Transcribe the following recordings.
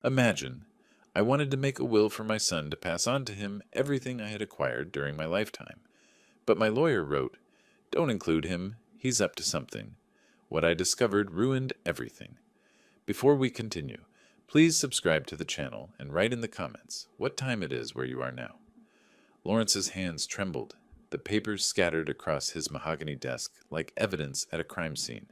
Imagine, I wanted to make a will for my son to pass on to him everything I had acquired during my lifetime. But my lawyer wrote, "Don't include him, he's up to something." What I discovered ruined everything. Before we continue, please subscribe to the channel and write in the comments what time it is where you are now. Lawrence's hands trembled. The papers scattered across his mahogany desk like evidence at a crime scene.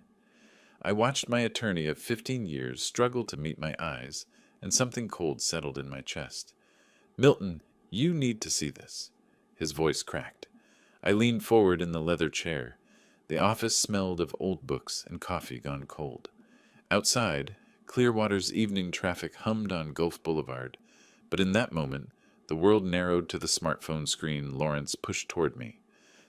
I watched my attorney of 15 years struggle to meet my eyes, and something cold settled in my chest. "Milton, you need to see this." His voice cracked. I leaned forward in the leather chair. The office smelled of old books and coffee gone cold. Outside, Clearwater's evening traffic hummed on Gulf Boulevard, but in that moment, the world narrowed to the smartphone screen Lawrence pushed toward me.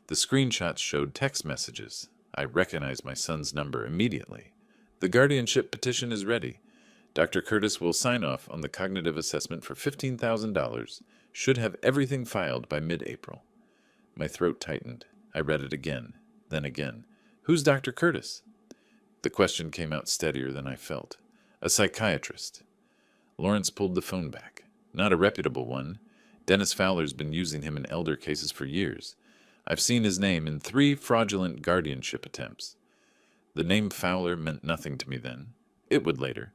The screenshots showed text messages. I recognized my son's number immediately. "The guardianship petition is ready. Dr. Curtis will sign off on the cognitive assessment for $15,000. Should have everything filed by mid-April." My throat tightened. I read it again, then again. "Who's Dr. Curtis?" The question came out steadier than I felt. "A psychiatrist." Lawrence pulled the phone back. "Not a reputable one. Dennis Fowler's been using him in elder cases for years. I've seen his name in 3 fraudulent guardianship attempts." The name Fowler meant nothing to me then. It would later.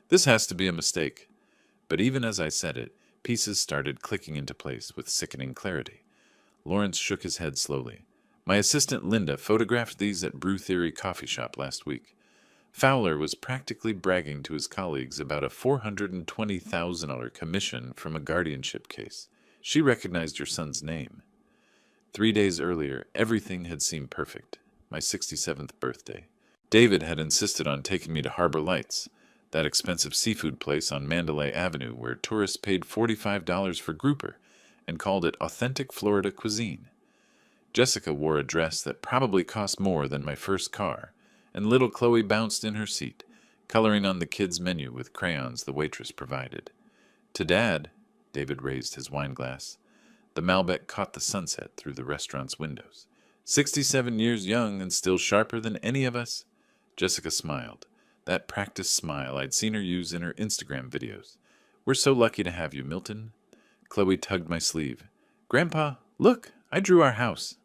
"This has to be a mistake." But even as I said it, pieces started clicking into place with sickening clarity. Lawrence shook his head slowly. "My assistant Linda photographed these at Brew Theory coffee shop last week. Fowler was practically bragging to his colleagues about a $420,000 commission from a guardianship case. She recognized your son's name. 3 days earlier, everything had seemed perfect. My 67th birthday. David had insisted on taking me to Harbor Lights, that expensive seafood place on Mandalay Avenue where tourists paid $45 for grouper and called it authentic Florida cuisine. Jessica wore a dress that probably cost more than my first car, and little Chloe bounced in her seat, coloring on the kids' menu with crayons the waitress provided. To Dad, David raised his wine glass. The Malbec caught the sunset through the restaurant's windows. 67 years young and still sharper than any of us. Jessica smiled. That practiced smile I'd seen her use in her Instagram videos. "We're so lucky to have you, Milton." Chloe tugged my sleeve. "Grandpa, look, I drew our house."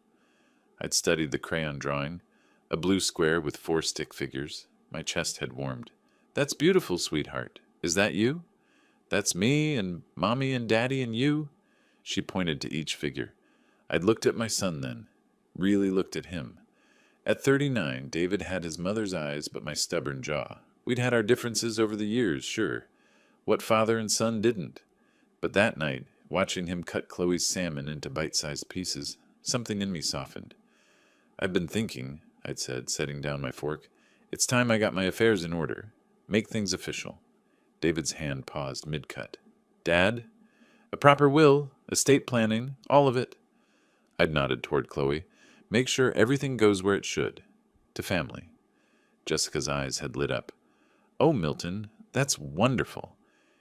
I'd studied the crayon drawing, a blue square with 4 stick figures. My chest had warmed. "That's beautiful, sweetheart. Is that you?" "That's me and Mommy and Daddy and you." She pointed to each figure. I'd looked at my son then, really looked at him. At 39, David had his mother's eyes but my stubborn jaw. We'd had our differences over the years, sure. What father and son didn't? But that night, watching him cut Chloe's salmon into bite-sized pieces, something in me softened. "I've been thinking," I'd said, setting down my fork. "It's time I got my affairs in order. Make things official." David's hand paused mid-cut. "Dad? A proper will, estate planning, all of it." I'd nodded toward Chloe. "Make sure everything goes where it should. To family." Jessica's eyes had lit up. "Oh, Milton, that's wonderful.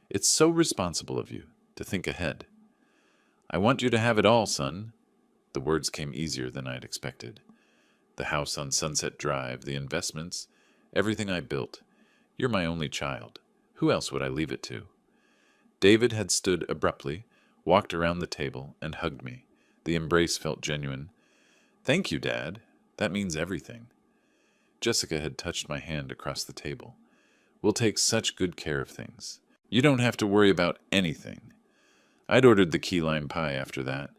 It's so responsible of you to think ahead." "I want you to have it all, son." The words came easier than I'd expected. The house on Sunset Drive, the investments, everything I built. You're my only child. Who else would I leave it to? David had stood abruptly, walked around the table, and hugged me. The embrace felt genuine. "Thank you, Dad. That means everything." Jessica had touched my hand across the table. "We'll take such good care of things. You don't have to worry about anything." I'd ordered the key lime pie after that.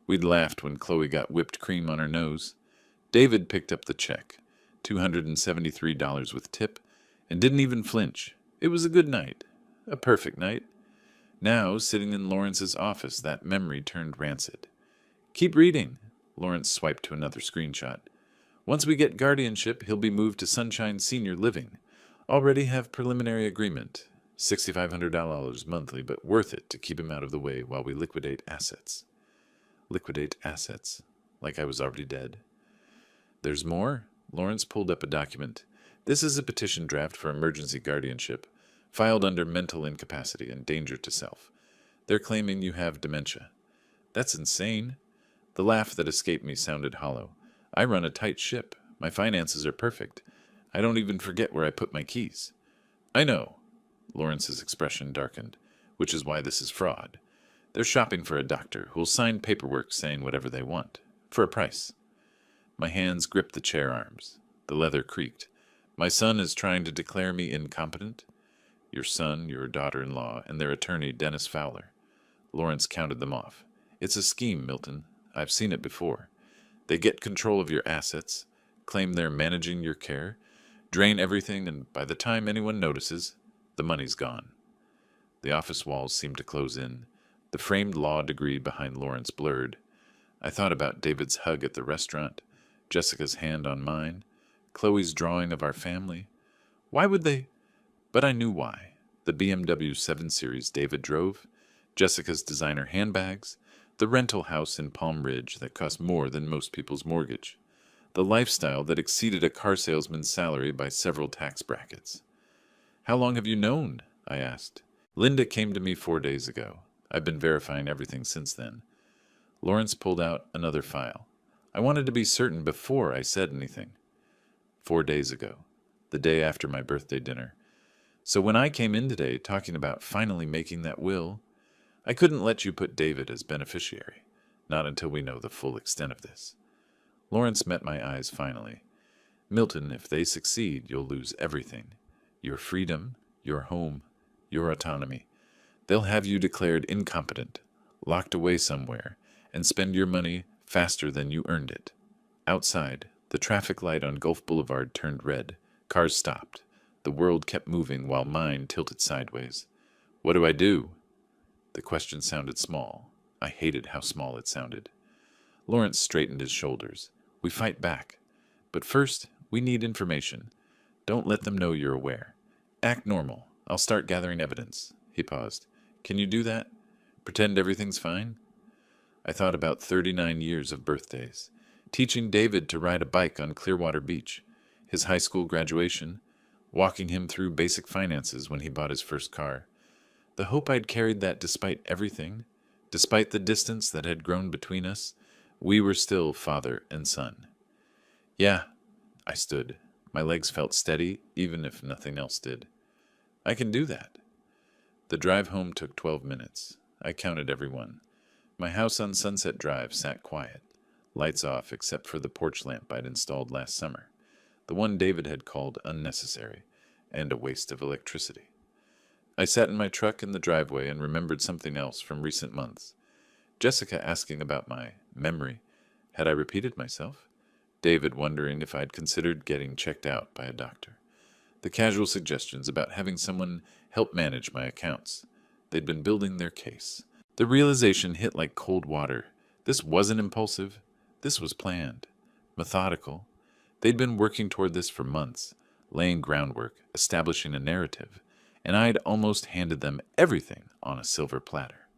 We'd laughed when Chloe got whipped cream on her nose. David picked up the check, $273 with tip, and didn't even flinch. It was a good night. A perfect night. Now, sitting in Lawrence's office, that memory turned rancid. "Keep reading." Lawrence swiped to another screenshot. "Once we get guardianship, he'll be moved to Sunshine Senior Living. Already have preliminary agreement. $6,500 monthly, but worth it to keep him out of the way while we liquidate assets." Liquidate assets? Like I was already dead. "There's more." Lawrence pulled up a document. "This is a petition draft for emergency guardianship, filed under mental incapacity and danger to self. They're claiming you have dementia." "That's insane." The laugh that escaped me sounded hollow. "I run a tight ship. My finances are perfect. I don't even forget where I put my keys." "I know." Lawrence's expression darkened. Which is why this is fraud. They're shopping for a doctor who'll sign paperwork saying whatever they want, for a price. My hands gripped the chair arms. The leather creaked. My son is trying to declare me incompetent? Your son, your daughter-in-law, and their attorney, Dennis Fowler. Lawrence counted them off. It's a scheme, Milton. I've seen it before. They get control of your assets, claim they're managing your care, drain everything, and by the time anyone notices, the money's gone. The office walls seemed to close in. The framed law degree behind Lawrence blurred. I thought about David's hug at the restaurant, Jessica's hand on mine, Chloe's drawing of our family. Why would they? But I knew why. The BMW 7 Series David drove, Jessica's designer handbags, the rental house in Palm Ridge that cost more than most people's mortgage, the lifestyle that exceeded a car salesman's salary by several tax brackets. How long have you known? I asked. Linda came to me 4 days ago. I've been verifying everything since then. Lawrence pulled out another file. I wanted to be certain before I said anything. 4 days ago, the day after my birthday dinner. So when I came in today talking about finally making that will, I couldn't let you put David as beneficiary, not until we know the full extent of this. Lawrence met my eyes finally. Milton, if they succeed, you'll lose everything. Your freedom, your home, your autonomy. They'll have you declared incompetent, locked away somewhere, and spend your money faster than you earned it. Outside, the traffic light on Gulf Boulevard turned red. Cars stopped. The world kept moving while mine tilted sideways. What do I do? The question sounded small. I hated how small it sounded. Lawrence straightened his shoulders. We fight back. But first, we need information. Don't let them know you're aware. Act normal. I'll start gathering evidence. He paused. Can you do that? Pretend everything's fine? I thought about 39 years of birthdays. Teaching David to ride a bike on Clearwater Beach. His high school graduation. Walking him through basic finances when he bought his first car. The hope I'd carried that despite everything, despite the distance that had grown between us, we were still father and son. Yeah, I stood. My legs felt steady, even if nothing else did. I can do that. The drive home took 12 minutes. I counted every one. My house on Sunset Drive sat quiet, lights off except for the porch lamp I'd installed last summer, the one David had called unnecessary, and a waste of electricity. I sat in my truck in the driveway and remembered something else from recent months. Jessica asking about my memory. Had I repeated myself? David wondering if I'd considered getting checked out by a doctor. The casual suggestions about having someone help manage my accounts. They'd been building their case. The realization hit like cold water. This wasn't impulsive. This was planned. Methodical. They'd been working toward this for months, laying groundwork, establishing a narrative, and I'd almost handed them everything on a silver platter.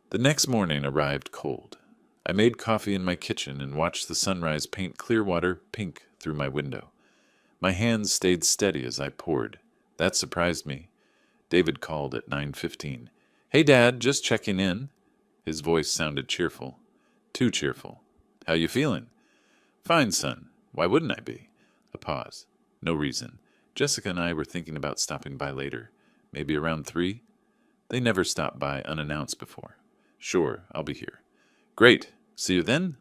The next morning arrived cold. I made coffee in my kitchen and watched the sunrise paint Clearwater pink through my window. My hands stayed steady as I poured. That surprised me. David called at 9:15. Hey, Dad, just checking in. His voice sounded cheerful. Too cheerful. How you feeling? Fine, son. Why wouldn't I be? A pause. No reason. Jessica and I were thinking about stopping by later. Maybe around 3? They never stopped by unannounced before. Sure, I'll be here. Great. See you then?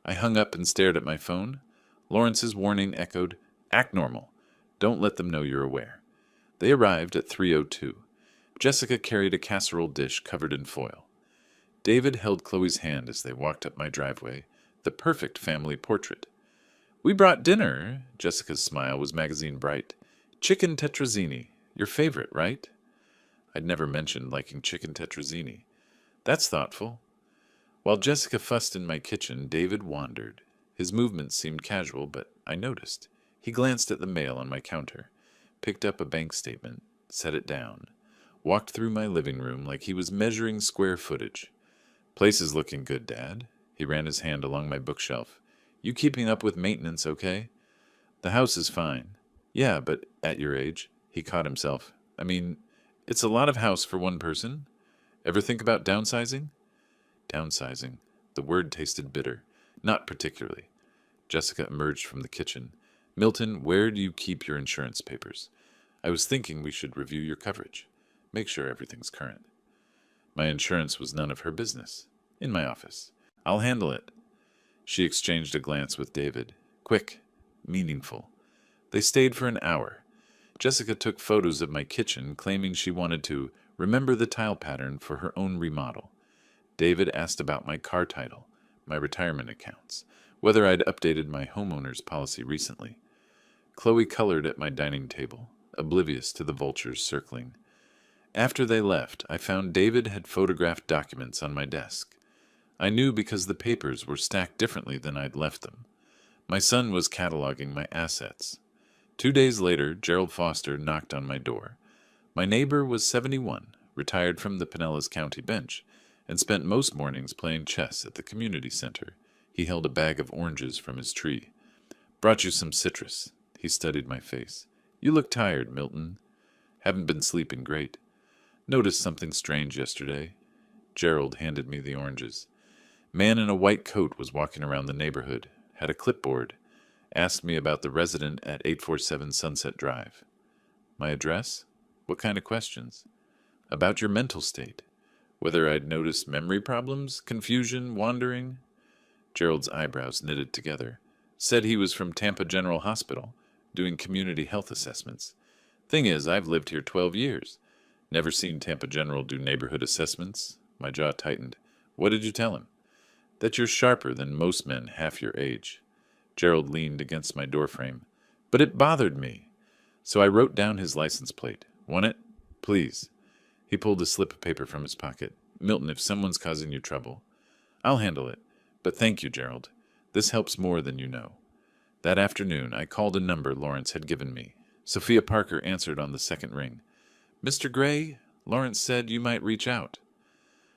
I hung up and stared at my phone. Lawrence's warning echoed, Act normal. Don't let them know you're aware. They arrived at 3:02. Jessica carried a casserole dish covered in foil. David held Chloe's hand as they walked up my driveway, the perfect family portrait. We brought dinner. Jessica's smile was magazine bright. Chicken tetrazzini. Your favorite, right? I'd never mentioned liking chicken tetrazzini. That's thoughtful. While Jessica fussed in my kitchen, David wandered. His movements seemed casual, but I noticed. He glanced at the mail on my counter, picked up a bank statement, set it down, walked through my living room like he was measuring square footage. Place is looking good, Dad. He ran his hand along my bookshelf. You keeping up with maintenance, okay? The house is fine. Yeah, but at your age, he caught himself. I mean, it's a lot of house for one person. Ever think about downsizing? Downsizing. The word tasted bitter. Not particularly. Jessica emerged from the kitchen. Milton, where do you keep your insurance papers? I was thinking we should review your coverage. Make sure everything's current. My insurance was none of her business. In my office. I'll handle it. She exchanged a glance with David. Quick. Meaningful. They stayed for an hour. Jessica took photos of my kitchen, claiming she wanted to remember the tile pattern for her own remodel. David asked about my car title, my retirement accounts, whether I'd updated my homeowner's policy recently. Chloe colored at my dining table, oblivious to the vultures circling. After they left, I found David had photographed documents on my desk. I knew because the papers were stacked differently than I'd left them. My son was cataloging my assets. 2 days later, Gerald Foster knocked on my door. My neighbor was 71, retired from the Pinellas County bench, and spent most mornings playing chess at the community center. He held a bag of oranges from his tree. Brought you some citrus. He studied my face. You look tired, Milton. Haven't been sleeping great. Noticed something strange yesterday. Gerald handed me the oranges. Man in a white coat was walking around the neighborhood, had a clipboard, asked me about the resident at 847 Sunset Drive. My address? What kind of questions? About your mental state. Whether I'd noticed memory problems, confusion, wandering. Gerald's eyebrows knitted together. Said he was from Tampa General Hospital, doing community health assessments. Thing is, I've lived here 12 years. Never seen Tampa General do neighborhood assessments. My jaw tightened. What did you tell him? That you're sharper than most men half your age. Gerald leaned against my doorframe. But it bothered me. So I wrote down his license plate. Want it? Please. He pulled a slip of paper from his pocket. Milton, if someone's causing you trouble. I'll handle it. But thank you, Gerald. This helps more than you know. That afternoon, I called a number Lawrence had given me. Sophia Parker answered on the second ring. Mr. Gray, Lawrence said you might reach out.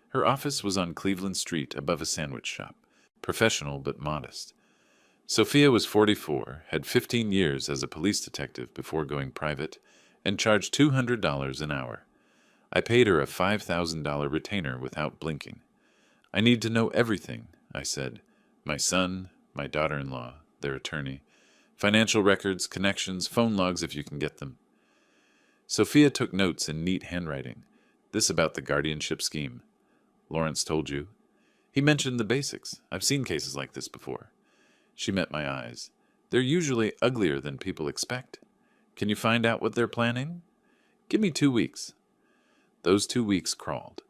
Her office was on Cleveland Street above a sandwich shop. Professional but modest. Sophia was 44, had 15 years as a police detective before going private, and charged $200 an hour. I paid her a $5,000 retainer without blinking. I need to know everything, I said. My son, my daughter-in-law, their attorney, financial records, connections, phone logs if you can get them. Sophia took notes in neat handwriting. This about the guardianship scheme. Lawrence told you. He mentioned the basics. I've seen cases like this before. She met my eyes. They're usually uglier than people expect. Can you find out what they're planning? Give me 2 weeks. Those 2 weeks crawled.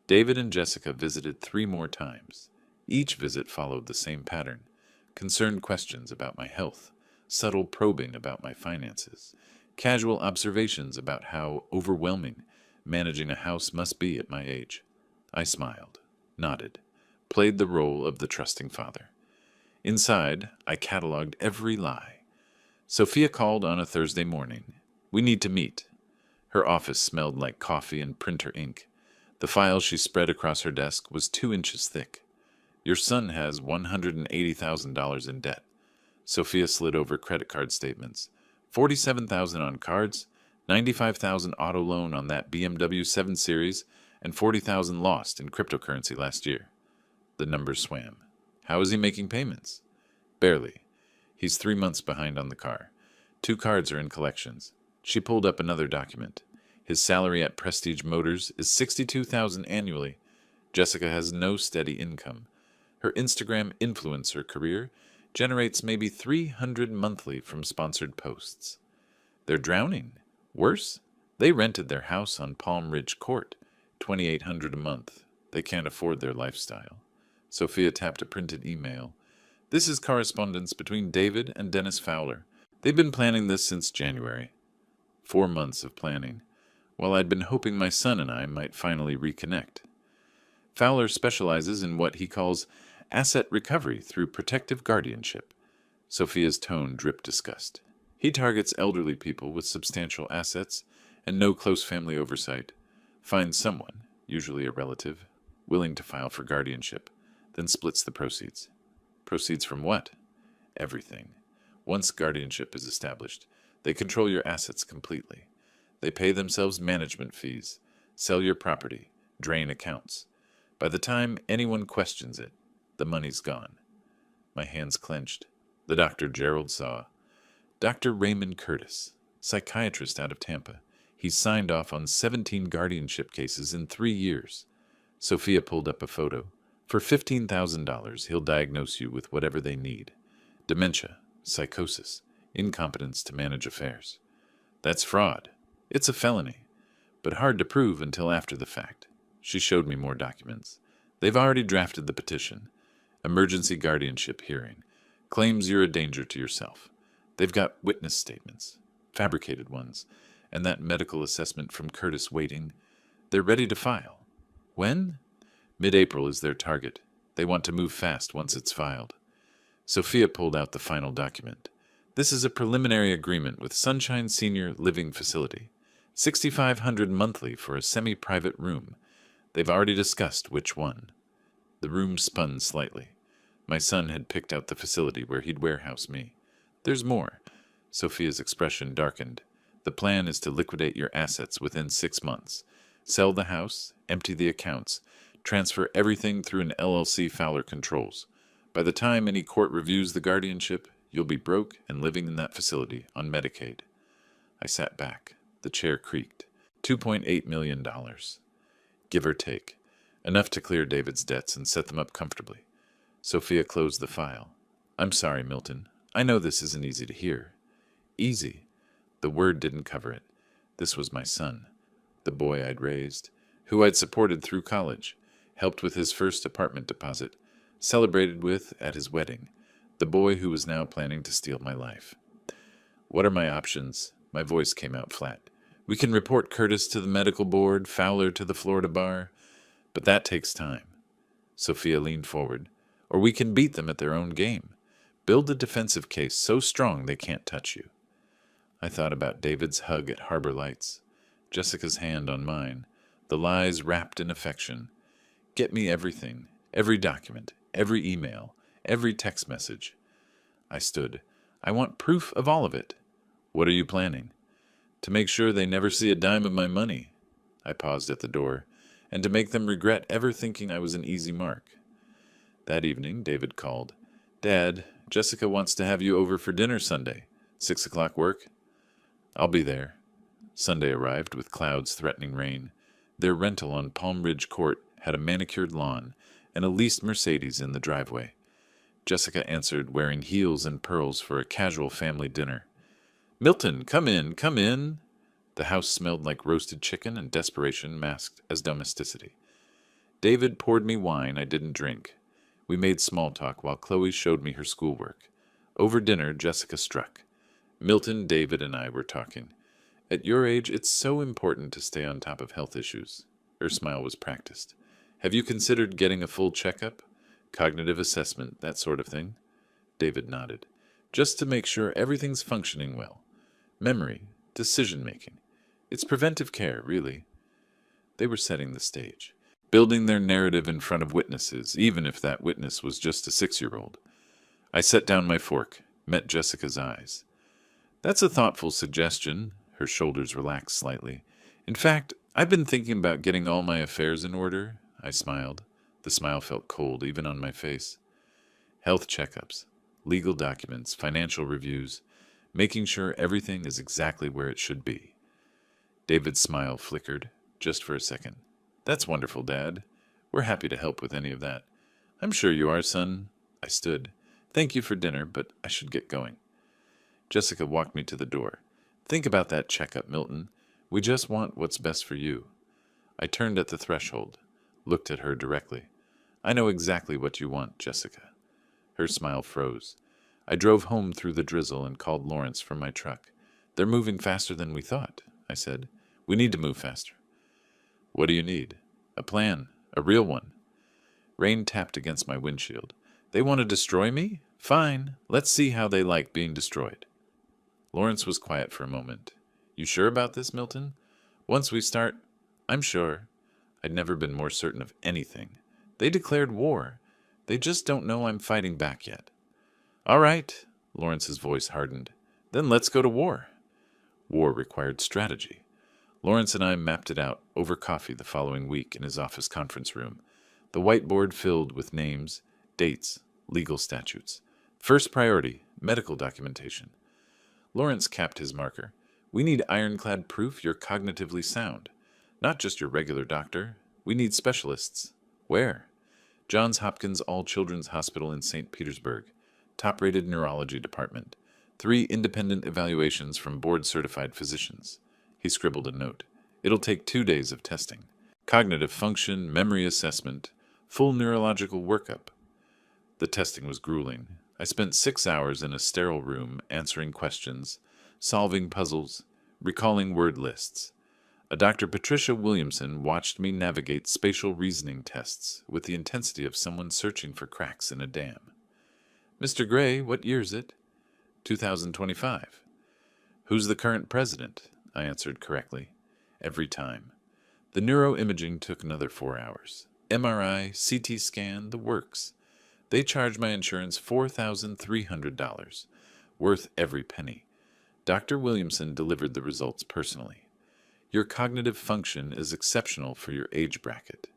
David and Jessica visited 3 more times. Each visit followed the same pattern. Concerned questions about my health, subtle probing about my finances, casual observations about how overwhelming managing a house must be at my age. I smiled, nodded, played the role of the trusting father. Inside, I cataloged every lie. Sophia called on a Thursday morning. We need to meet. Her office smelled like coffee and printer ink. The file she spread across her desk was 2 inches thick. Your son has $180,000 in debt. Sophia slid over credit card statements. $47,000 on cards, $95,000 auto loan on that BMW 7 Series, and $40,000 lost in cryptocurrency last year. The numbers swam. How is he making payments? Barely. He's 3 months behind on the car. 2 cards are in collections. She pulled up another document. His salary at Prestige Motors is $62,000 annually. Jessica has no steady income. Her Instagram influencer career generates maybe $300 monthly from sponsored posts. They're drowning. Worse, they rented their house on Palm Ridge Court, $2,800 a month. They can't afford their lifestyle. Sophia tapped a printed email. This is correspondence between David and Dennis Fowler. They've been planning this since January. 4 months of planning, while I'd been hoping my son and I might finally reconnect. Fowler specializes in what he calls asset recovery through protective guardianship. Sophia's tone dripped disgust. He targets elderly people with substantial assets and no close family oversight. Finds someone, usually a relative, willing to file for guardianship, then splits the proceeds. Proceeds from what? Everything. Once guardianship is established, they control your assets completely. They pay themselves management fees, sell your property, drain accounts. By the time anyone questions it, the money's gone. My hands clenched. The Dr. Gerald saw. Dr. Raymond Curtis, psychiatrist out of Tampa. He's signed off on 17 guardianship cases in 3 years. Sophia pulled up a photo. For $15,000, he'll diagnose you with whatever they need. Dementia, psychosis, incompetence to manage affairs. That's fraud. It's a felony, but hard to prove until after the fact. She showed me more documents. They've already drafted the petition. Emergency guardianship hearing. Claims you're a danger to yourself. They've got witness statements, fabricated ones, and that medical assessment from Curtis waiting. They're ready to file. When? Mid-April is their target. They want to move fast once it's filed. Sophia pulled out the final document. This is a preliminary agreement with Sunshine Senior Living Facility. $6,500 monthly for a semi-private room. They've already discussed which one. The room spun slightly. My son had picked out the facility where he'd warehouse me. There's more. Sophia's expression darkened. The plan is to liquidate your assets within 6 months. Sell the house, empty the accounts, transfer everything through an LLC Fowler controls. By the time any court reviews the guardianship, you'll be broke and living in that facility on Medicaid. I sat back. The chair creaked. $2.8 million. Give or take. Enough to clear David's debts and set them up comfortably. Sophia closed the file. I'm sorry, Milton. I know this isn't easy to hear. Easy. The word didn't cover it. This was my son. The boy I'd raised, who I'd supported through college, helped with his first apartment deposit, celebrated with at his wedding, the boy who was now planning to steal my life. What are my options? My voice came out flat. We can report Curtis to the medical board, Fowler to the Florida bar, but that takes time. Sophia leaned forward. Or we can beat them at their own game. Build a defensive case so strong they can't touch you. I thought about David's hug at Harbor Lights, Jessica's hand on mine, the lies wrapped in affection. Get me everything, every document, every email, every text message. I stood. I want proof of all of it. What are you planning? To make sure they never see a dime of my money. I paused at the door, and to make them regret ever thinking I was an easy mark. That evening, David called. Dad, Jessica wants to have you over for dinner Sunday. 6 o'clock work? I'll be there. Sunday arrived with clouds threatening rain. Their rental on Palm Ridge Court had a manicured lawn and a leased Mercedes in the driveway. Jessica answered, wearing heels and pearls for a casual family dinner. Milton, come in, come in. The house smelled like roasted chicken and desperation masked as domesticity. David poured me wine I didn't drink. We made small talk while Chloe showed me her schoolwork. Over dinner, Jessica struck. Milton, David, and I were talking. At your age, it's so important to stay on top of health issues. Her smile was practiced. Have you considered getting a full checkup? Cognitive assessment, that sort of thing? David nodded. Just to make sure everything's functioning well. Memory, decision-making. It's preventive care, really. They were setting the stage, building their narrative in front of witnesses, even if that witness was just a 6-year-old. I set down my fork, met Jessica's eyes. That's a thoughtful suggestion. Her shoulders relaxed slightly. In fact, I've been thinking about getting all my affairs in order. I smiled. The smile felt cold, even on my face. Health checkups, legal documents, financial reviews, making sure everything is exactly where it should be. David's smile flickered, just for a second. That's wonderful, Dad. We're happy to help with any of that. I'm sure you are, son. I stood. Thank you for dinner, but I should get going. Jessica walked me to the door. Think about that checkup, Milton. We just want what's best for you. I turned at the threshold, looked at her directly. I know exactly what you want, Jessica. Her smile froze. I drove home through the drizzle and called Lawrence from my truck. They're moving faster than we thought, I said. We need to move faster. What do you need? A plan. A real one. Rain tapped against my windshield. They want to destroy me? Fine. Let's see how they like being destroyed. Lawrence was quiet for a moment. You sure about this, Milton? Once we start, I'm sure. I'd never been more certain of anything. They declared war. They just don't know I'm fighting back yet. All right, Lawrence's voice hardened. Then let's go to war. War required strategy. Lawrence and I mapped it out over coffee the following week in his office conference room, the whiteboard filled with names, dates, legal statutes. First priority, medical documentation. Lawrence capped his marker. We need ironclad proof you're cognitively sound. Not just your regular doctor. We need specialists. Where? Johns Hopkins All Children's Hospital in St. Petersburg. Top-rated neurology department. 3 independent evaluations from board-certified physicians. He scribbled a note. It'll take 2 days of testing. Cognitive function, memory assessment, full neurological workup. The testing was grueling. I spent 6 hours in a sterile room answering questions, solving puzzles, recalling word lists. A Dr. Patricia Williamson watched me navigate spatial reasoning tests with the intensity of someone searching for cracks in a dam. Mr. Gray, what year is it? 2025. Who's the current president? I answered correctly. Every time. The neuroimaging took another 4 hours. MRI, CT scan, the works. They charged my insurance $4,300. Worth every penny. Dr. Williamson delivered the results personally. Your cognitive function is exceptional for your age bracket.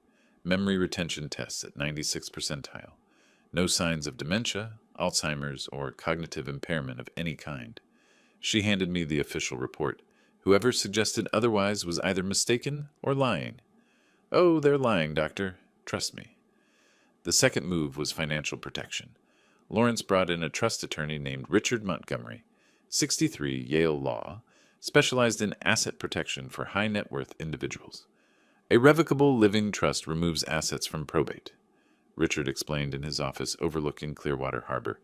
Memory retention tests at 96th percentile. No signs of dementia, Alzheimer's, or cognitive impairment of any kind. She handed me the official report. Whoever suggested otherwise was either mistaken or lying. Oh, they're lying, doctor. Trust me. The second move was financial protection. Lawrence brought in a trust attorney named Richard Montgomery, 63, Yale Law, specialized in asset protection for high net worth individuals. A revocable living trust removes assets from probate, Richard explained in his office overlooking Clearwater Harbor.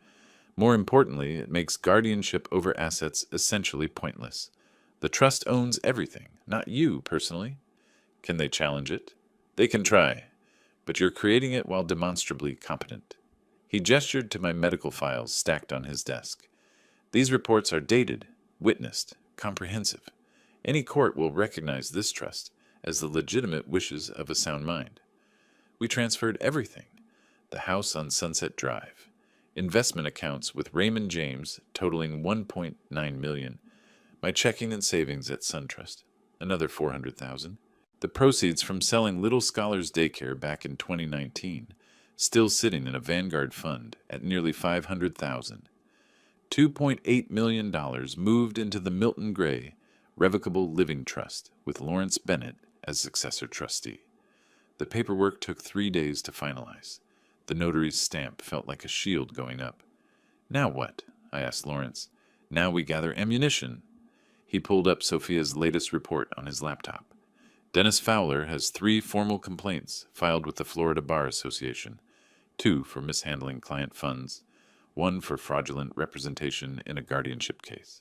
More importantly, it makes guardianship over assets essentially pointless. The trust owns everything, not you personally. Can they challenge it? They can try, but you're creating it while demonstrably competent. He gestured to my medical files stacked on his desk. These reports are dated, witnessed, comprehensive. Any court will recognize this trust as the legitimate wishes of a sound mind. We transferred everything. The house on Sunset Drive. Investment accounts with Raymond James totaling $1.9 million. My checking and savings at SunTrust, another $400,000. The proceeds from selling Little Scholars Daycare back in 2019, still sitting in a Vanguard fund at nearly $500,000. $2.8 million moved into the Milton Gray Revocable Living Trust with Lawrence Bennett as successor trustee. The paperwork took 3 days to finalize. The notary's stamp felt like a shield going up. Now what? I asked Lawrence. Now we gather ammunition. He pulled up Sophia's latest report on his laptop. Dennis Fowler has 3 formal complaints filed with the Florida Bar Association, 2 for mishandling client funds, 1 for fraudulent representation in a guardianship case.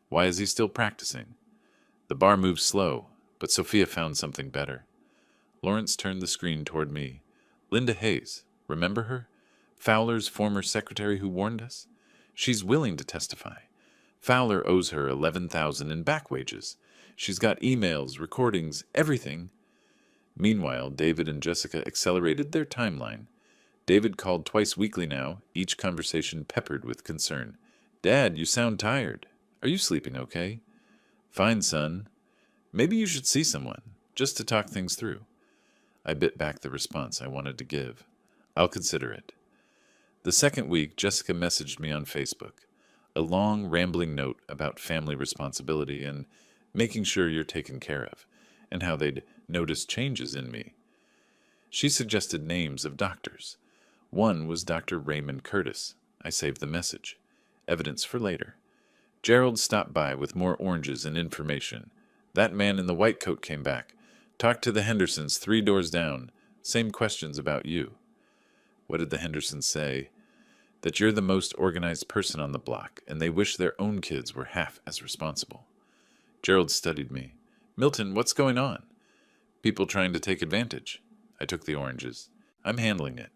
Why is he still practicing? The bar moves slow, but Sophia found something better. Lawrence turned the screen toward me. Linda Hayes, remember her? Fowler's former secretary who warned us? She's willing to testify. Fowler owes her $11,000 in back wages. She's got emails, recordings, everything. Meanwhile, David and Jessica accelerated their timeline. David called twice weekly now, each conversation peppered with concern. Dad, you sound tired. Are you sleeping okay? Fine, son. Maybe you should see someone, just to talk things through. I bit back the response I wanted to give. I'll consider it. The second week, Jessica messaged me on Facebook. A long, rambling note about family responsibility and making sure you're taken care of, and how they'd noticed changes in me. She suggested names of doctors. One was Dr. Raymond Curtis. I saved the message. Evidence for later. Gerald stopped by with more oranges and information. That man in the white coat came back. Talked to the Hendersons 3 doors down. Same questions about you. What did the Hendersons say? That you're the most organized person on the block, and they wish their own kids were half as responsible. Gerald studied me. Milton, what's going on? People trying to take advantage. I took the oranges. I'm handling it.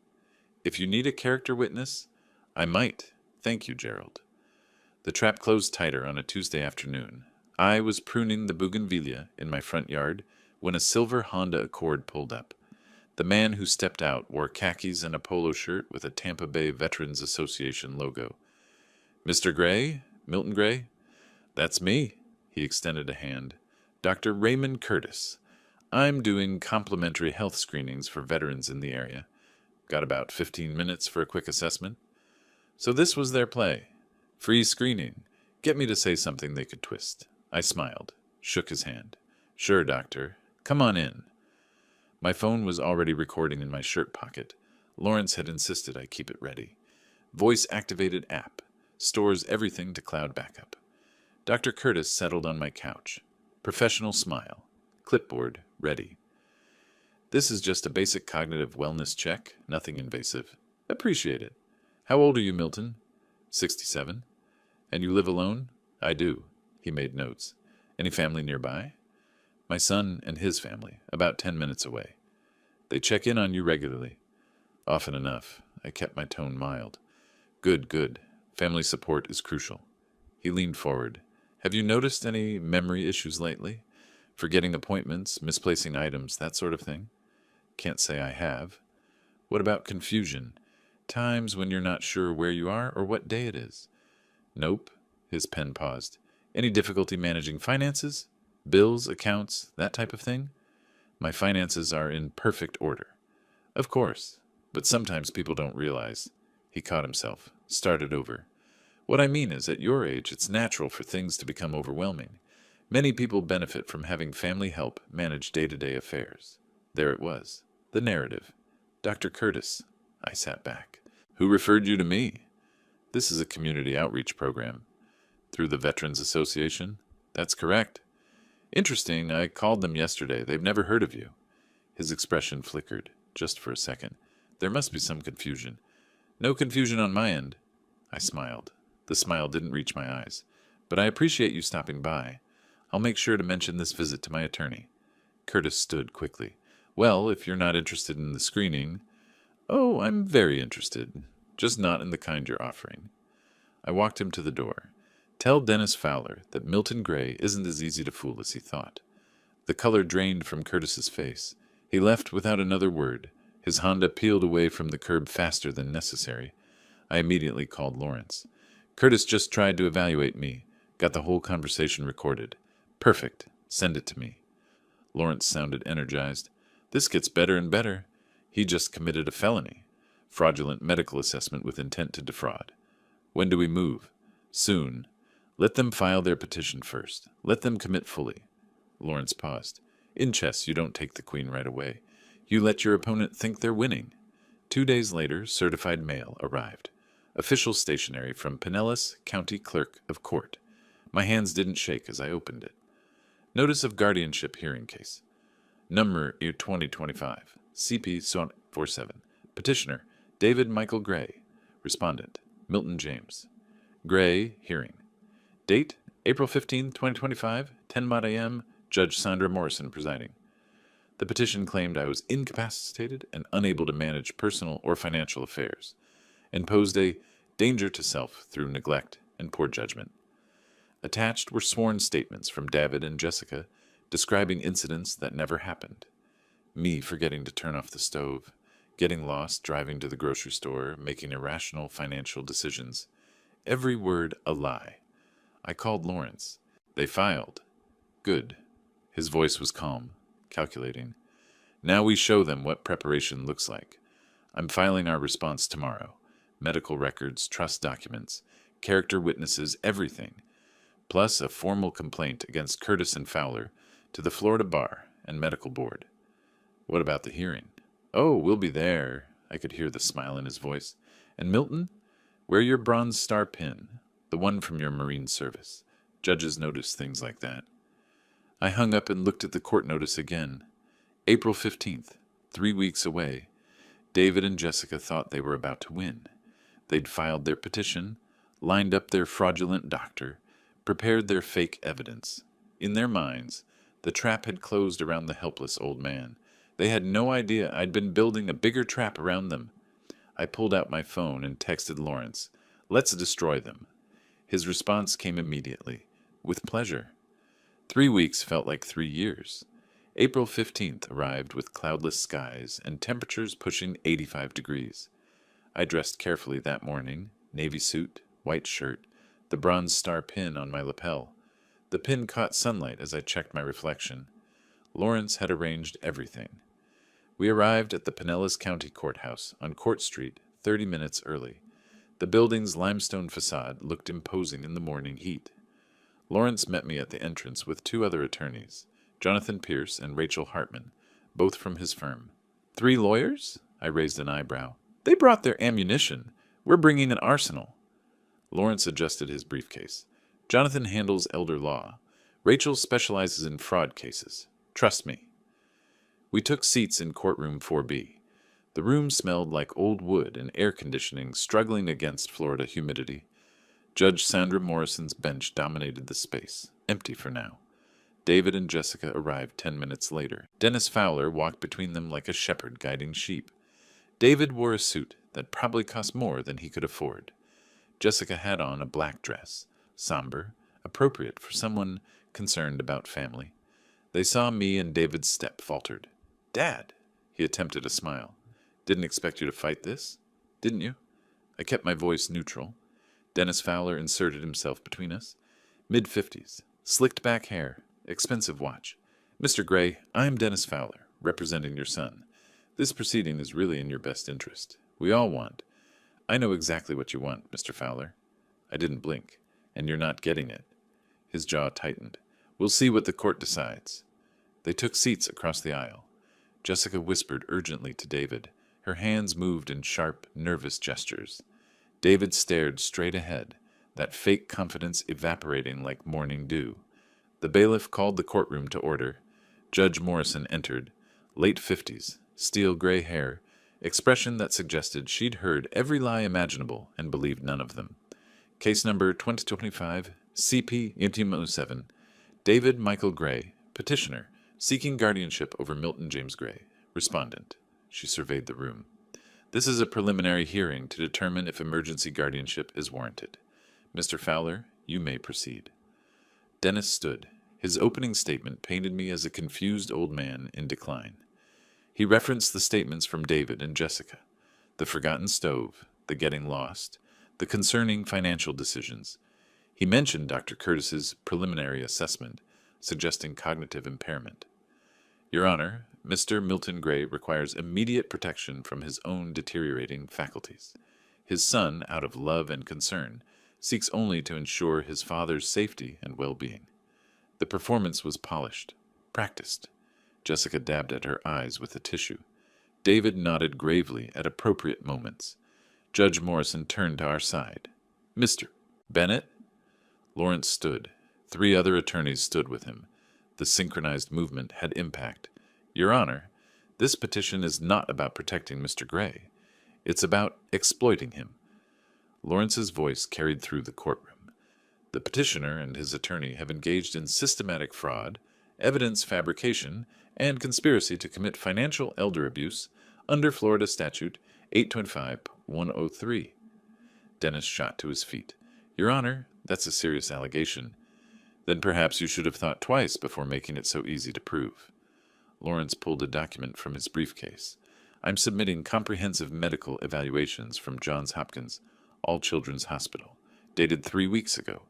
If you need a character witness, I might. Thank you, Gerald. The trap closed tighter on a Tuesday afternoon. I was pruning the bougainvillea in my front yard when a silver Honda Accord pulled up. The man who stepped out wore khakis and a polo shirt with a Tampa Bay Veterans Association logo. Mr. Gray? Milton Gray? That's me. He extended a hand. Dr. Raymond Curtis. I'm doing complimentary health screenings for veterans in the area. Got about 15 minutes for a quick assessment. So this was their play. Free screening. Get me to say something they could twist. I smiled, shook his hand. Sure, doctor. Come on in. My phone was already recording in my shirt pocket. Lawrence had insisted I keep it ready. Voice-activated app. Stores everything to cloud backup. Dr. Curtis settled on my couch. Professional smile. Clipboard ready. This is just a basic cognitive wellness check, nothing invasive. Appreciate it. How old are you, Milton? 67. And you live alone? I do. He made notes. Any family nearby? My son and his family, about 10 minutes away. They check in on you regularly. Often enough. I kept my tone mild. Good, good. Family support is crucial. He leaned forward. Have you noticed any memory issues lately? Forgetting appointments, misplacing items, that sort of thing? Can't say I have. What about confusion? Times when you're not sure where you are or what day it is? Nope. His pen paused. Any difficulty managing finances? Bills, accounts, that type of thing? My finances are in perfect order. Of course, but sometimes people don't realize. He caught himself, started over. What I mean is, at your age, it's natural for things to become overwhelming. Many people benefit from having family help manage day-to-day affairs. There it was, the narrative. Dr. Curtis. I sat back. Who referred you to me? This is a community outreach program. Through the Veterans Association? That's correct. Interesting, I called them yesterday. They've never heard of you. His expression flickered, just for a second. There must be some confusion. No confusion on my end. I smiled. The smile didn't reach my eyes. But I appreciate you stopping by. I'll make sure to mention this visit to my attorney. Curtis stood quickly. Well, if you're not interested in the screening... Oh, I'm very interested. Just not in the kind you're offering. I walked him to the door. Tell Dennis Fowler that Milton Gray isn't as easy to fool as he thought. The color drained from Curtis's face. He left without another word. His Honda peeled away from the curb faster than necessary. I immediately called Lawrence. Curtis just tried to evaluate me. Got the whole conversation recorded. Perfect. Send it to me. Lawrence sounded energized. This gets better and better. He just committed a felony. Fraudulent medical assessment with intent to defraud. When do we move? Soon. Let them file their petition first. Let them commit fully. Lawrence paused. In chess, you don't take the queen right away. You let your opponent think they're winning. 2 days later, certified mail arrived. Official stationery from Pinellas County Clerk of Court. My hands didn't shake as I opened it. Notice of guardianship hearing case. Number 2025. CP 47. Petitioner, David Michael Gray. Respondent, Milton James. Gray, hearing. Date, April 15, 2025, 10 a.m., Judge Sandra Morrison presiding. The petition claimed I was incapacitated and unable to manage personal or financial affairs, and posed a danger to self through neglect and poor judgment. Attached were sworn statements from David and Jessica describing incidents that never happened. Me forgetting to turn off the stove, getting lost driving to the grocery store, making irrational financial decisions. Every word a lie. I called Lawrence. They filed. Good. His voice was calm, calculating. Now we show them what preparation looks like. I'm filing our response tomorrow. Medical records, trust documents, character witnesses, everything. Plus a formal complaint against Curtis and Fowler to the Florida Bar and Medical Board. What about the hearing? Oh, we'll be there. I could hear the smile in his voice. And Milton? Wear your Bronze Star pin, the one from your Marine service. Judges notice things like that. I hung up and looked at the court notice again. April 15th, 3 weeks away. David and Jessica thought they were about to win. They'd filed their petition, lined up their fraudulent doctor, prepared their fake evidence. In their minds, the trap had closed around the helpless old man. They had no idea I'd been building a bigger trap around them. I pulled out my phone and texted Lawrence, "Let's destroy them." His response came immediately, "With pleasure." 3 weeks felt like 3 years. April 15th arrived with cloudless skies and temperatures pushing 85 degrees. I dressed carefully that morning, navy suit, white shirt, the Bronze Star pin on my lapel. The pin caught sunlight as I checked my reflection. Lawrence had arranged everything. We arrived at the Pinellas County Courthouse on Court Street 30 minutes early. The building's limestone facade looked imposing in the morning heat. Lawrence met me at the entrance with two other attorneys, Jonathan Pierce and Rachel Hartman, both from his firm. 3 lawyers? I raised an eyebrow. They brought their ammunition. We're bringing an arsenal. Lawrence adjusted his briefcase. Jonathan handles elder law. Rachel specializes in fraud cases. Trust me. We took seats in courtroom 4B. The room smelled like old wood and air conditioning struggling against Florida humidity. Judge Sandra Morrison's bench dominated the space, empty for now. David and Jessica arrived 10 minutes later. Dennis Fowler walked between them like a shepherd guiding sheep. David wore a suit that probably cost more than he could afford. Jessica had on a black dress, somber, appropriate for someone concerned about family. They saw me and David's step faltered. "Dad!" He attempted a smile. "Didn't expect you to fight this, didn't you?" I kept my voice neutral. Dennis Fowler inserted himself between us. Mid-50s, slicked back hair, expensive watch. "Mr. Gray, I am Dennis Fowler, representing your son. This proceeding is really in your best interest. We all want. I know exactly what you want, Mr. Fowler." I didn't blink. "And you're not getting it." His jaw tightened. "We'll see what the court decides." They took seats across the aisle. Jessica whispered urgently to David. Her hands moved in sharp, nervous gestures. David stared straight ahead, that fake confidence evaporating like morning dew. The bailiff called the courtroom to order. Judge Morrison entered, late 50s, steel gray hair, expression that suggested she'd heard every lie imaginable and believed none of them. Case number 2025, CP Intimo 7, David Michael Gray, petitioner, seeking guardianship over Milton James Gray. Respondent. She surveyed the room. "This is a preliminary hearing to determine if emergency guardianship is warranted. Mr. Fowler, you may proceed." Dennis stood. His opening statement painted me as a confused old man in decline. He referenced the statements from David and Jessica, the forgotten stove, the getting lost, the concerning financial decisions. He mentioned Dr. Curtis's preliminary assessment, suggesting cognitive impairment. "Your Honor, Mr. Milton Gray requires immediate protection from his own deteriorating faculties. His son, out of love and concern, seeks only to ensure his father's safety and well-being." The performance was polished, practiced. Jessica dabbed at her eyes with a tissue. David nodded gravely at appropriate moments. Judge Morrison turned to our side. "Mr. Bennett?" Lawrence stood. 3 other attorneys stood with him. The synchronized movement had impact. "Your Honor, this petition is not about protecting Mr. Gray. It's about exploiting him." Lawrence's voice carried through the courtroom. "The petitioner and his attorney have engaged in systematic fraud, evidence fabrication, and conspiracy to commit financial elder abuse under Florida Statute 825-103. Dennis shot to his feet. "Your Honor, that's a serious allegation. Then perhaps you should have thought twice before making it so easy to prove." Lawrence pulled a document from his briefcase. "I'm submitting comprehensive medical evaluations from Johns Hopkins All Children's Hospital, dated 3 weeks ago.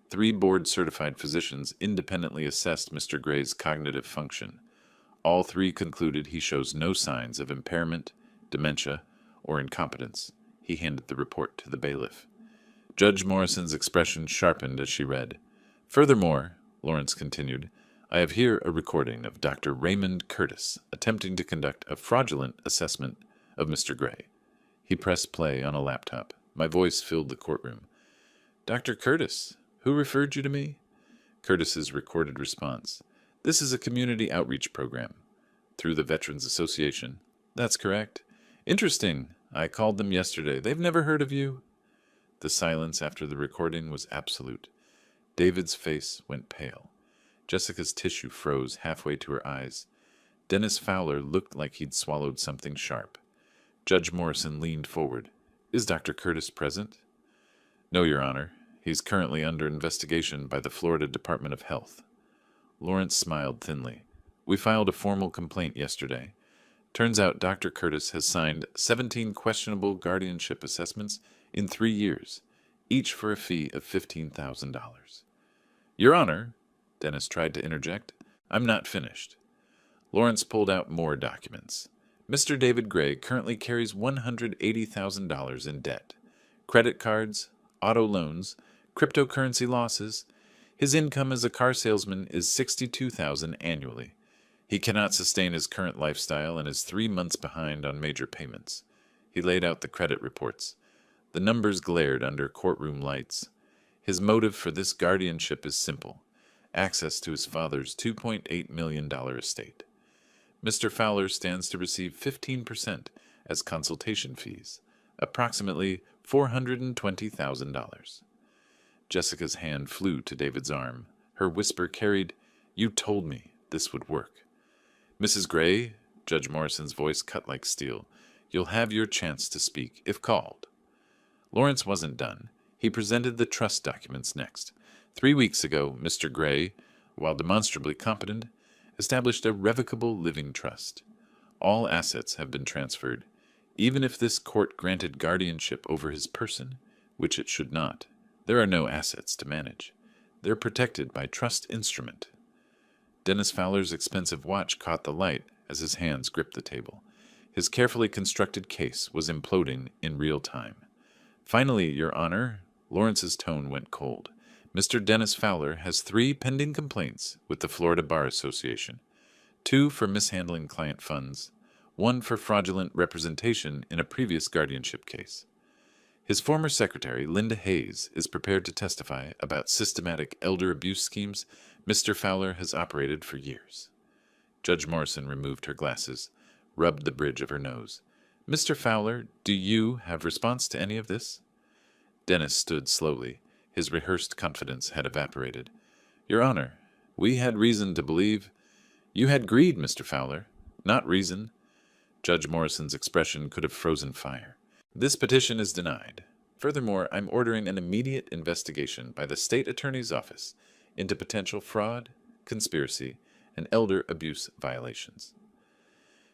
3 board-certified physicians independently assessed Mr. Gray's cognitive function. All 3 concluded he shows no signs of impairment, dementia, or incompetence." He handed the report to the bailiff. Judge Morrison's expression sharpened as she read. "Furthermore," Lawrence continued, "I have here a recording of Dr. Raymond Curtis attempting to conduct a fraudulent assessment of Mr. Gray." He pressed play on a laptop. My voice filled the courtroom. "Dr. Curtis, who referred you to me?" Curtis's recorded response. "This is a community outreach program. Through the Veterans Association." "That's correct." "Interesting. I called them yesterday. They've never heard of you." The silence after the recording was absolute. David's face went pale. Jessica's tissue froze halfway to her eyes. Dennis Fowler looked like he'd swallowed something sharp. Judge Morrison leaned forward. "Is Dr. Curtis present?" "No, Your Honor. He's currently under investigation by the Florida Department of Health." Lawrence smiled thinly. "We filed a formal complaint yesterday. Turns out Dr. Curtis has signed 17 questionable guardianship assessments in 3 years, each for a fee of $15,000. "Your Honor," Dennis tried to interject, "I'm not finished." Lawrence pulled out more documents. "Mr. David Gray currently carries $180,000 in debt. Credit cards, auto loans, cryptocurrency losses. His income as a car salesman is $62,000 annually. He cannot sustain his current lifestyle and is 3 months behind on major payments. He laid out the credit reports. The numbers glared under courtroom lights. His motive for this guardianship is simple: access to his father's $2.8 million estate. Mr. Fowler stands to receive 15% as consultation fees, approximately $420,000. Jessica's hand flew to David's arm. Her whisper carried, "You told me this would work." "Mrs. Gray," Judge Morrison's voice cut like steel, "you'll have your chance to speak, if called." Lawrence wasn't done. He presented the trust documents next. 3 weeks ago, Mr. Gray, while demonstrably competent, established a revocable living trust. All assets have been transferred, even if this court granted guardianship over his person, which it should not. There are no assets to manage. They're protected by trust instrument. Dennis Fowler's expensive watch caught the light as his hands gripped the table. His carefully constructed case was imploding in real time. "Finally, Your Honor," Lawrence's tone went cold. "Mr. Dennis Fowler has 3 pending complaints with the Florida Bar Association. 2 for mishandling client funds, 1 for fraudulent representation in a previous guardianship case. His former secretary, Linda Hayes, is prepared to testify about systematic elder abuse schemes Mr. Fowler has operated for years." Judge Morrison removed her glasses, rubbed the bridge of her nose. "Mr. Fowler, do you have response to any of this?" Dennis stood slowly. His rehearsed confidence had evaporated. "Your Honor, we had reason to believe—" "You had greed, Mr. Fowler, not reason." Judge Morrison's expression could have frozen fire. "This petition is denied. Furthermore, I'm ordering an immediate investigation by the state attorney's office into potential fraud, conspiracy, and elder abuse violations."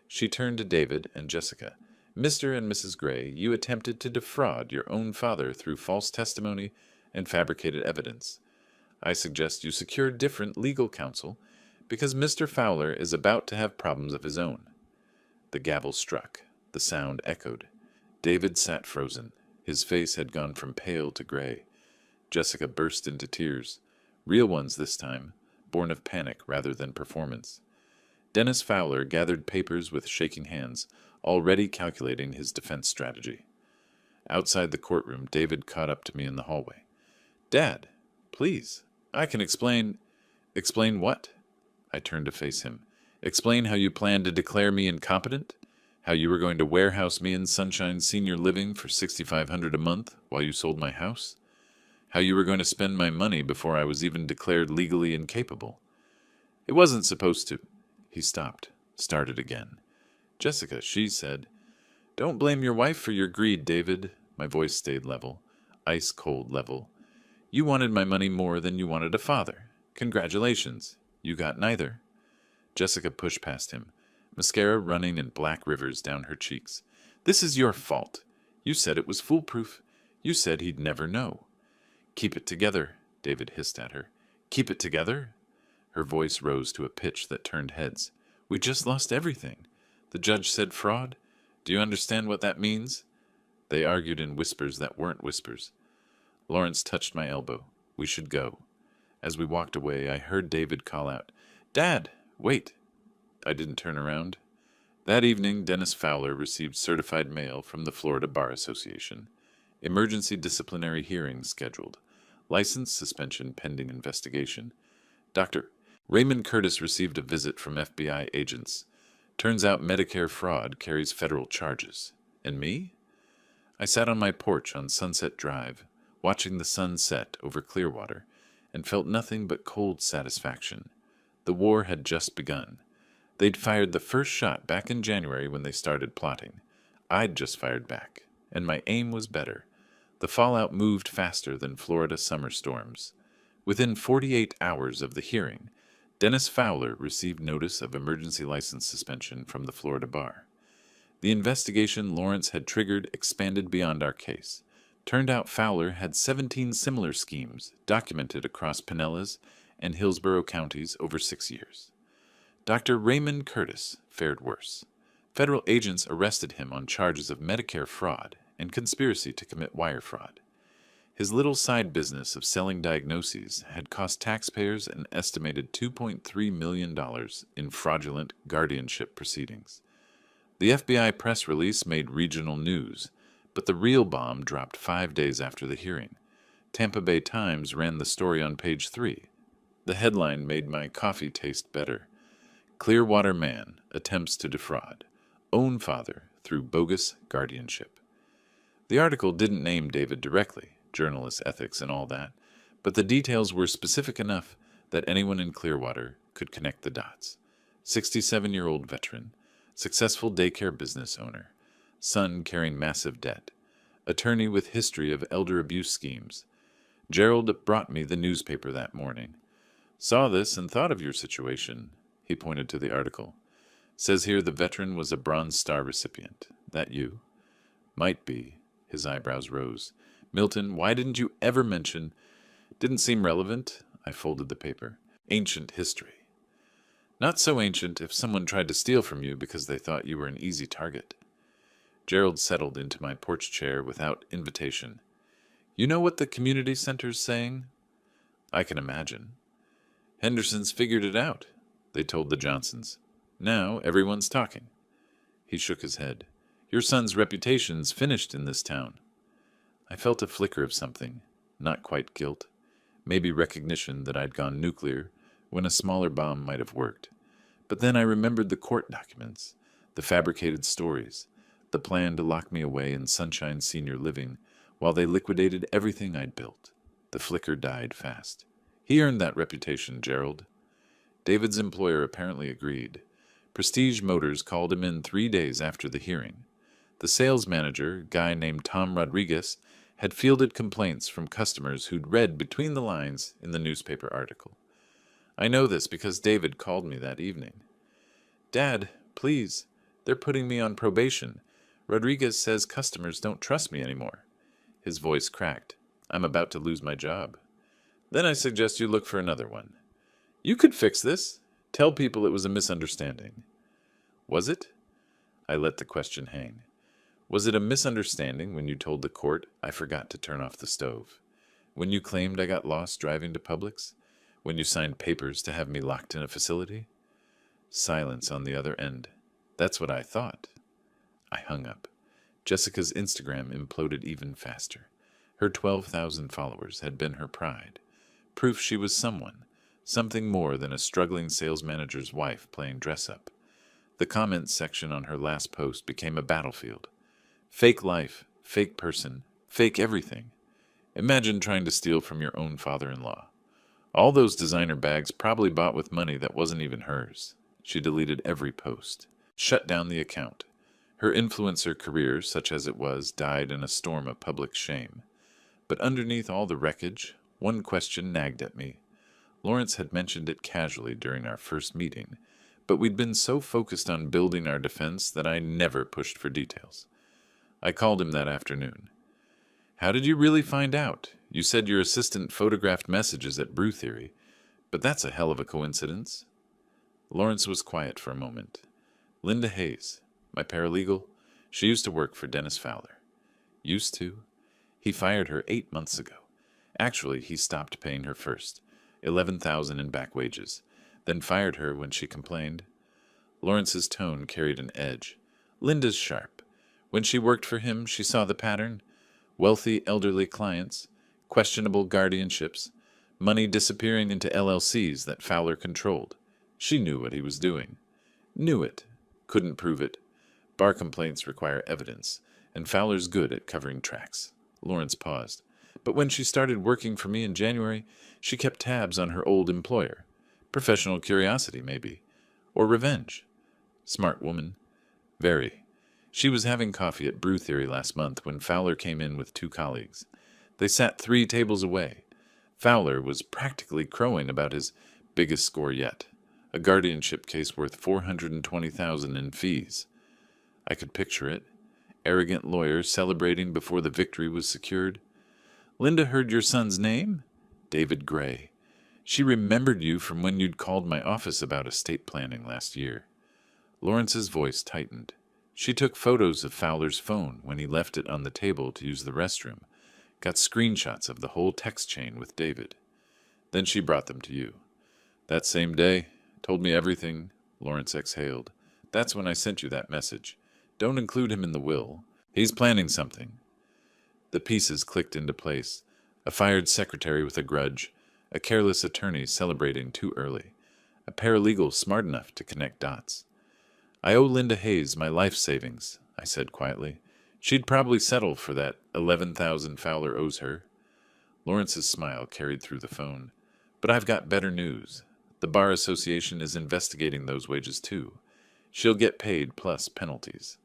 She turned to David and Jessica. "Mr. and Mrs. Gray, you attempted to defraud your own father through false testimony and fabricated evidence. I suggest you secure different legal counsel because Mr. Fowler is about to have problems of his own." The gavel struck. The sound echoed. David sat frozen. His face had gone from pale to gray. Jessica burst into tears, real ones this time, born of panic rather than performance. Dennis Fowler gathered papers with shaking hands, already calculating his defense strategy. Outside the courtroom, David caught up to me in the hallway. "Dad, please, I can explain—" "Explain what?" I turned to face him. "Explain how you planned to declare me incompetent? How you were going to warehouse me in Sunshine Senior Living for $6,500 a month while you sold my house? How you were going to spend my money before I was even declared legally incapable? It wasn't supposed to." He stopped, started again. "Jessica," she said. "Don't blame your wife for your greed, David." My voice stayed level, ice-cold level. "You wanted my money more than you wanted a father. Congratulations. You got neither." Jessica pushed past him, mascara running in black rivers down her cheeks. "This is your fault. You said it was foolproof. You said he'd never know." "Keep it together," David hissed at her. "Keep it together?" Her voice rose to a pitch that turned heads. "We just lost everything. The judge said fraud. Do you understand what that means?" They argued in whispers that weren't whispers. Lawrence touched my elbow. We should go. As we walked away, I heard David call out, "Dad, wait." I didn't turn around. That evening, Dennis Fowler received certified mail from the Florida Bar Association. Emergency disciplinary hearing scheduled. License suspension pending investigation. Dr. Raymond Curtis received a visit from FBI agents. Turns out Medicare fraud carries federal charges. And me? I sat on my porch on Sunset Drive, watching the sun set over Clearwater, and felt nothing but cold satisfaction. The war had just begun. They'd fired the first shot back in January when they started plotting. I'd just fired back, and my aim was better. The fallout moved faster than Florida summer storms. Within 48 hours of the hearing, Dennis Fowler received notice of emergency license suspension from the Florida Bar. The investigation Lawrence had triggered expanded beyond our case. Turned out Fowler had 17 similar schemes documented across Pinellas and Hillsborough counties over 6 years. Dr. Raymond Curtis fared worse. Federal agents arrested him on charges of Medicare fraud and conspiracy to commit wire fraud. His little side business of selling diagnoses had cost taxpayers an estimated $2.3 million in fraudulent guardianship proceedings. The FBI press release made regional news, but the real bomb dropped 5 days after the hearing. Tampa Bay Times ran the story on page 3. The headline made my coffee taste better. Clearwater man attempts to defraud own father through bogus guardianship. The article didn't name David directly, journalist ethics and all that, but the details were specific enough that anyone in Clearwater could connect the dots. 67-year-old veteran, successful daycare business owner, son carrying massive debt, attorney with history of elder abuse schemes. Gerald brought me the newspaper that morning. Saw this and thought of your situation. He pointed to the article. Says here the veteran was a Bronze Star recipient. That you? Might be. His eyebrows rose. Milton, why didn't you ever mention? Didn't seem relevant. I folded the paper. Ancient history. Not so ancient if someone tried to steal from you because they thought you were an easy target. Gerald settled into my porch chair without invitation. You know what the community center's saying? I can imagine. Henderson's figured it out, they told the Johnsons. Now everyone's talking. He shook his head. Your son's reputation's finished in this town. I felt a flicker of something, not quite guilt, maybe recognition that I'd gone nuclear when a smaller bomb might have worked. But then I remembered the court documents, the fabricated stories, the plan to lock me away in Sunshine Senior Living while they liquidated everything I'd built. The flicker died fast. He earned that reputation, Gerald. David's employer apparently agreed. Prestige Motors called him in 3 days after the hearing. The sales manager, a guy named Tom Rodriguez, had fielded complaints from customers who'd read between the lines in the newspaper article. I know this because David called me that evening. Dad, please, they're putting me on probation. Rodriguez says customers don't trust me anymore. His voice cracked. I'm about to lose my job. Then I suggest you look for another one. You could fix this. Tell people it was a misunderstanding. Was it? I let the question hang. Was it a misunderstanding when you told the court I forgot to turn off the stove? When you claimed I got lost driving to Publix? When you signed papers to have me locked in a facility? Silence on the other end. That's what I thought. I hung up. Jessica's Instagram imploded even faster. Her 12,000 followers had been her pride. Proof she was someone. Something more than a struggling sales manager's wife playing dress-up. The comments section on her last post became a battlefield. Fake life, fake person, fake everything. Imagine trying to steal from your own father-in-law. All those designer bags probably bought with money that wasn't even hers. She deleted every post, shut down the account. Her influencer career, such as it was, died in a storm of public shame. But underneath all the wreckage, one question nagged at me. Lawrence had mentioned it casually during our first meeting, but we'd been so focused on building our defense that I never pushed for details. I called him that afternoon. How did you really find out? You said your assistant photographed messages at Brew Theory, but that's a hell of a coincidence. Lawrence was quiet for a moment. Linda Hayes, my paralegal, she used to work for Dennis Fowler. Used to? He fired her 8 months ago. Actually, he stopped paying her first. $11,000 in back wages, then fired her when she complained. Lawrence's tone carried an edge. Linda's sharp. When she worked for him, she saw the pattern. Wealthy elderly clients, questionable guardianships, money disappearing into LLCs that Fowler controlled. She knew what he was doing. Knew it. Couldn't prove it. Bar complaints require evidence, and Fowler's good at covering tracks. Lawrence paused. But when she started working for me in January, she kept tabs on her old employer. Professional curiosity, maybe. Or revenge. Smart woman. Very. She was having coffee at Brew Theory last month when Fowler came in with 2 colleagues. They sat 3 tables away. Fowler was practically crowing about his biggest score yet, a guardianship case worth $420,000 in fees. I could picture it. Arrogant lawyer celebrating before the victory was secured. Linda heard your son's name? David Gray. She remembered you from when you'd called my office about estate planning last year. Lawrence's voice tightened. She took photos of Fowler's phone when he left it on the table to use the restroom. Got screenshots of the whole text chain with David. Then she brought them to you. That same day, told me everything. Lawrence exhaled. That's when I sent you that message. Don't include him in the will. He's planning something. The pieces clicked into place. A fired secretary with a grudge, a careless attorney celebrating too early, a paralegal smart enough to connect dots. I owe Linda Hayes my life savings, I said quietly. She'd probably settle for that 11,000 Fowler owes her. Lawrence's smile carried through the phone. But I've got better news. The Bar Association is investigating those wages too. She'll get paid plus penalties.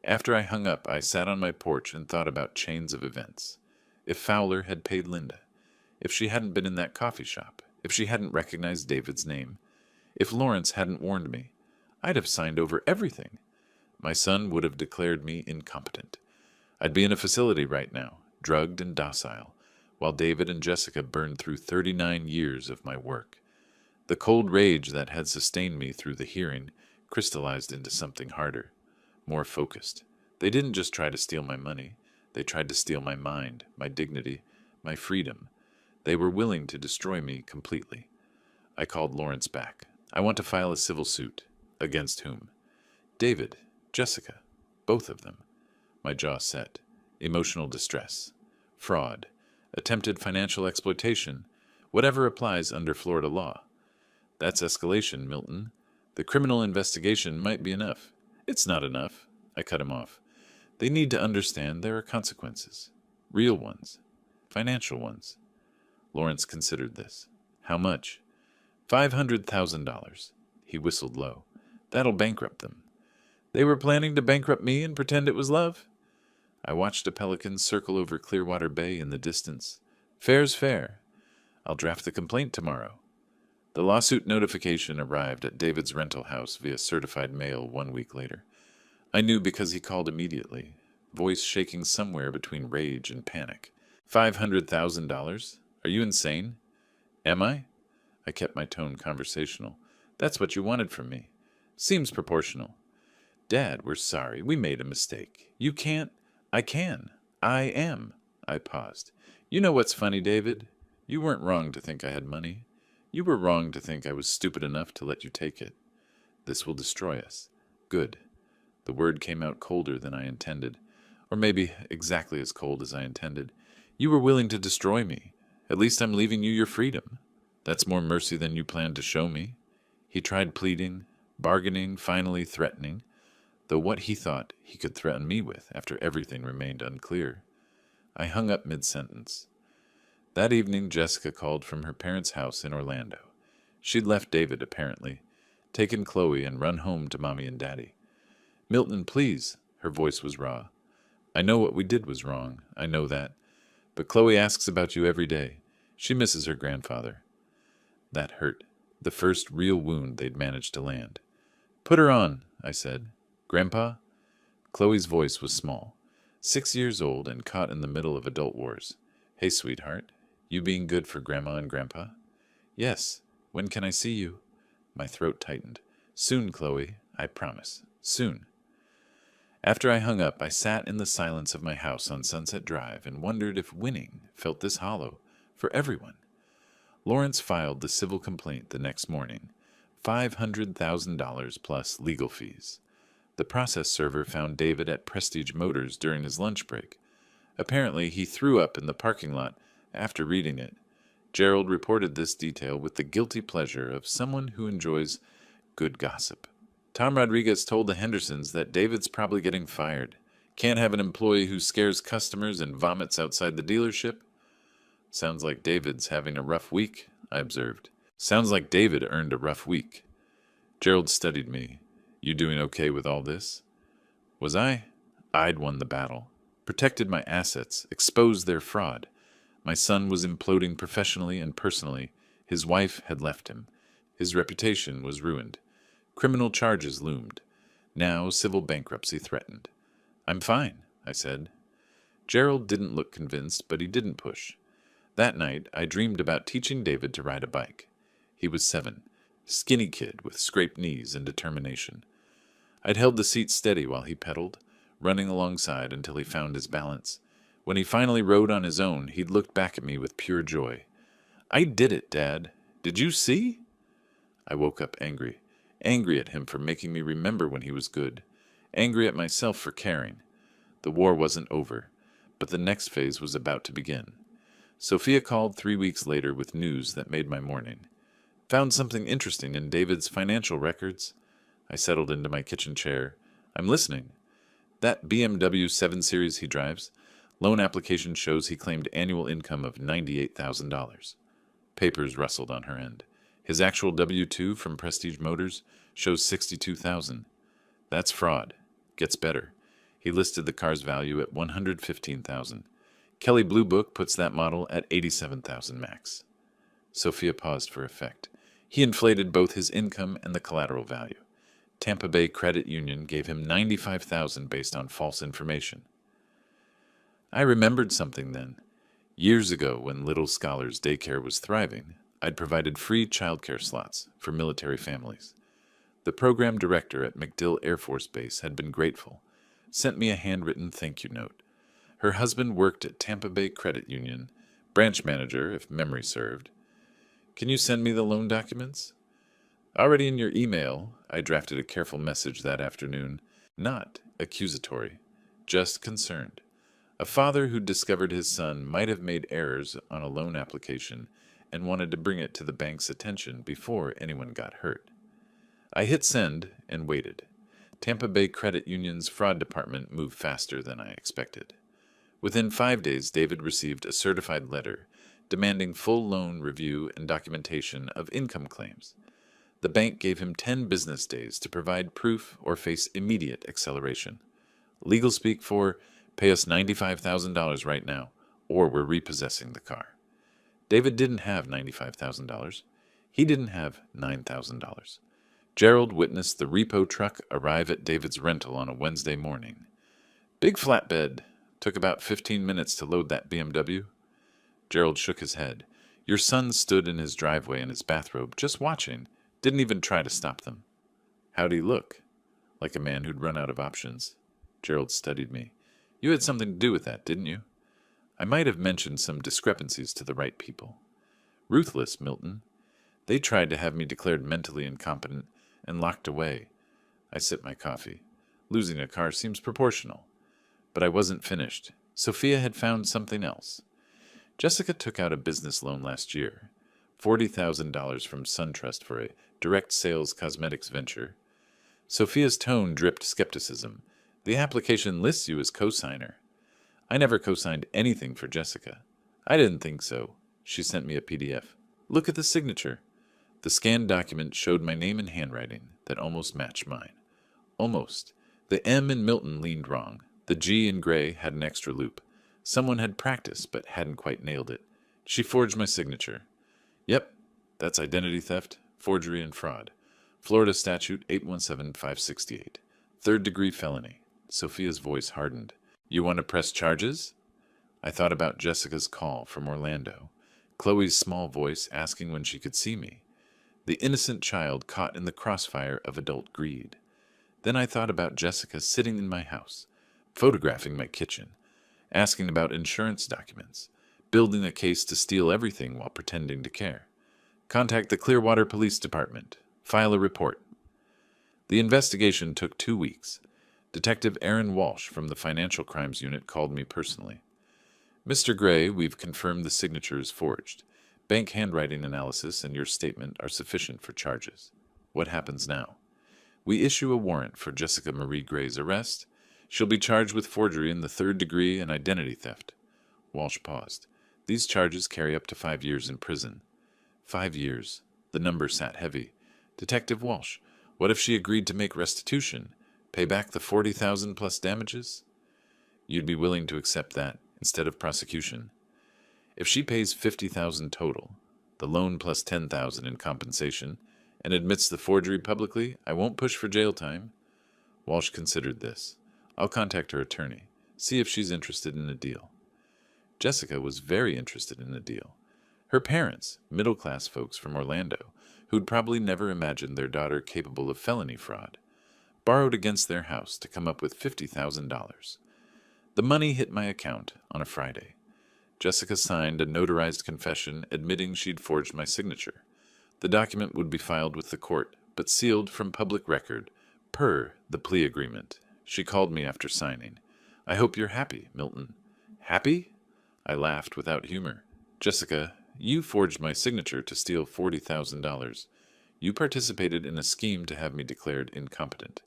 After I hung up, I sat on my porch and thought about chains of events. If Fowler had paid Linda, if she hadn't been in that coffee shop, if she hadn't recognized David's name, if Lawrence hadn't warned me, I'd have signed over everything. My son would have declared me incompetent. I'd be in a facility right now, drugged and docile, while David and Jessica burned through 39 years of my work. The cold rage that had sustained me through the hearing crystallized into something harder, more focused. They didn't just try to steal my money. They tried to steal my mind, my dignity, my freedom. They were willing to destroy me completely. I called Lawrence back. I want to file a civil suit. Against whom? David, Jessica, both of them. My jaw set. Emotional distress. Fraud. Attempted financial exploitation. Whatever applies under Florida law. That's escalation, Milton. The criminal investigation might be enough. It's not enough. I cut him off. They need to understand there are consequences. Real ones. Financial ones. Lawrence considered this. How much? $500,000. He whistled low. That'll bankrupt them. They were planning to bankrupt me and pretend it was love? I watched a pelican circle over Clearwater Bay in the distance. Fair's fair. I'll draft the complaint tomorrow. The lawsuit notification arrived at David's rental house via certified mail 1 week later. I knew because he called immediately, voice shaking somewhere between rage and panic. $500,000? Are you insane? Am I? I kept my tone conversational. That's what you wanted from me. Seems proportional. Dad, we're sorry. We made a mistake. You can't. I can. I am. I paused. You know what's funny, David? You weren't wrong to think I had money. You were wrong to think I was stupid enough to let you take it. This will destroy us. Good. The word came out colder than I intended. Or maybe exactly as cold as I intended. You were willing to destroy me. At least I'm leaving you your freedom. That's more mercy than you planned to show me. He tried pleading, bargaining, finally threatening, though what he thought he could threaten me with after everything remained unclear. I hung up mid-sentence. That evening Jessica called from her parents' house in Orlando. She'd left David, apparently, taken Chloe and run home to Mommy and Daddy. Milton, please. Her voice was raw. I know what we did was wrong. I know that. But Chloe asks about you every day. She misses her grandfather. That hurt. The first real wound they'd managed to land. Put her on, I said. Grandpa? Chloe's voice was small. 6 years old and caught in the middle of adult wars. Hey, sweetheart. You being good for Grandma and Grandpa? Yes. When can I see you? My throat tightened. Soon, Chloe. I promise. Soon. After I hung up, I sat in the silence of my house on Sunset Drive and wondered if winning felt this hollow for everyone. Lawrence filed the civil complaint the next morning, $500,000 plus legal fees. The process server found David at Prestige Motors during his lunch break. Apparently, he threw up in the parking lot after reading it. Gerald reported this detail with the guilty pleasure of someone who enjoys good gossip. Tom Rodriguez told the Hendersons that David's probably getting fired. Can't have an employee who scares customers and vomits outside the dealership. Sounds like David's having a rough week, I observed. Sounds like David earned a rough week. Gerald studied me. You doing okay with all this? Was I? I'd won the battle. Protected my assets, exposed their fraud. My son was imploding professionally and personally. His wife had left him. His reputation was ruined. Criminal charges loomed. Now civil bankruptcy threatened. I'm fine, I said. Gerald didn't look convinced, but he didn't push. That night, I dreamed about teaching David to ride a bike. He was 7, skinny kid with scraped knees and determination. I'd held the seat steady while he pedaled, running alongside until he found his balance. When he finally rode on his own, he'd looked back at me with pure joy. "I did it, Dad. Did you see?" I woke up angry. Angry at him for making me remember when he was good. Angry at myself for caring. The war wasn't over, but the next phase was about to begin. Sophia called 3 weeks later with news that made my morning. "Found something interesting in David's financial records." I settled into my kitchen chair. "I'm listening." "That BMW 7 Series he drives, loan application shows he claimed annual income of $98,000. Papers rustled on her end. His actual W-2 from Prestige Motors shows $62,000. That's fraud. Gets better. He listed the car's value at $115,000. Kelley Blue Book puts that model at $87,000 max. Sophia paused for effect. He inflated both his income and the collateral value. Tampa Bay Credit Union gave him $95,000 based on false information. I remembered something then. Years ago, when Little Scholars Daycare was thriving, I'd provided free childcare slots for military families. The program director at MacDill Air Force Base had been grateful, sent me a handwritten thank you note. Her husband worked at Tampa Bay Credit Union, branch manager if memory served. "Can you send me the loan documents?" "Already in your email." I drafted a careful message that afternoon, not accusatory, just concerned. A father who discovered his son might have made errors on a loan application and wanted to bring it to the bank's attention before anyone got hurt. I hit send and waited. Tampa Bay Credit Union's fraud department moved faster than I expected. Within 5 days, David received a certified letter demanding full loan review and documentation of income claims. The bank gave him 10 business days to provide proof or face immediate acceleration. Legal speak for, "Pay us $95,000 right now, or we're repossessing the car." David didn't have $95,000. He didn't have $9,000. Gerald witnessed the repo truck arrive at David's rental on a Wednesday morning. "Big flatbed. Took about 15 minutes to load that BMW." Gerald shook his head. "Your son stood in his driveway in his bathrobe, just watching. Didn't even try to stop them." "How'd he look?" "Like a man who'd run out of options." Gerald studied me. "You had something to do with that, didn't you?" I might have mentioned some discrepancies to the right people. "Ruthless, Milton. They tried to have me declared mentally incompetent and locked away." I sipped my coffee. Losing a car seems proportional. But I wasn't finished. Sophia had found something else. Jessica took out a business loan last year, $40,000 from SunTrust for a direct sales cosmetics venture. Sophia's tone dripped skepticism. "The application lists you as co-signer." I never co-signed anything for Jessica. "I didn't think so." She sent me a PDF. "Look at the signature." The scanned document showed my name in handwriting that almost matched mine. Almost. The M in Milton leaned wrong. The G in Gray had an extra loop. Someone had practiced but hadn't quite nailed it. She forged my signature. "Yep, that's identity theft, forgery, and fraud. Florida Statute 817568. Third-degree felony." Sophia's voice hardened. "You want to press charges?" I thought about Jessica's call from Orlando. Chloe's small voice asking when she could see me. The innocent child caught in the crossfire of adult greed. Then I thought about Jessica sitting in my house, photographing my kitchen, asking about insurance documents, building a case to steal everything while pretending to care. Contact the Clearwater Police Department. File a report. The investigation took 2 weeks. Detective Aaron Walsh from the Financial Crimes Unit called me personally. "Mr. Gray, we've confirmed the signature is forged. Bank handwriting analysis and your statement are sufficient for charges. What happens now?" "We issue a warrant for Jessica Marie Gray's arrest. She'll be charged with forgery in the 3rd degree and identity theft." Walsh paused. "These charges carry up to 5 years in prison." 5 years. The number sat heavy. "Detective Walsh, what if she agreed to make restitution? Pay back the 40,000 plus damages?" "You'd be willing to accept that instead of prosecution?" "If she pays 50,000 total, the loan plus 10,000 in compensation, and admits the forgery publicly, I won't push for jail time." Walsh considered this. "I'll contact her attorney, see if she's interested in a deal." Jessica was very interested in a deal. Her parents, middle-class folks from Orlando, who'd probably never imagined their daughter capable of felony fraud, borrowed against their house to come up with $50,000. The money hit my account on a Friday. Jessica signed a notarized confession admitting she'd forged my signature. The document would be filed with the court, but sealed from public record, per the plea agreement. She called me after signing. "I hope you're happy, Milton." "Happy?" I laughed without humor. "Jessica, you forged my signature to steal $40,000. You participated in a scheme to have me declared incompetent.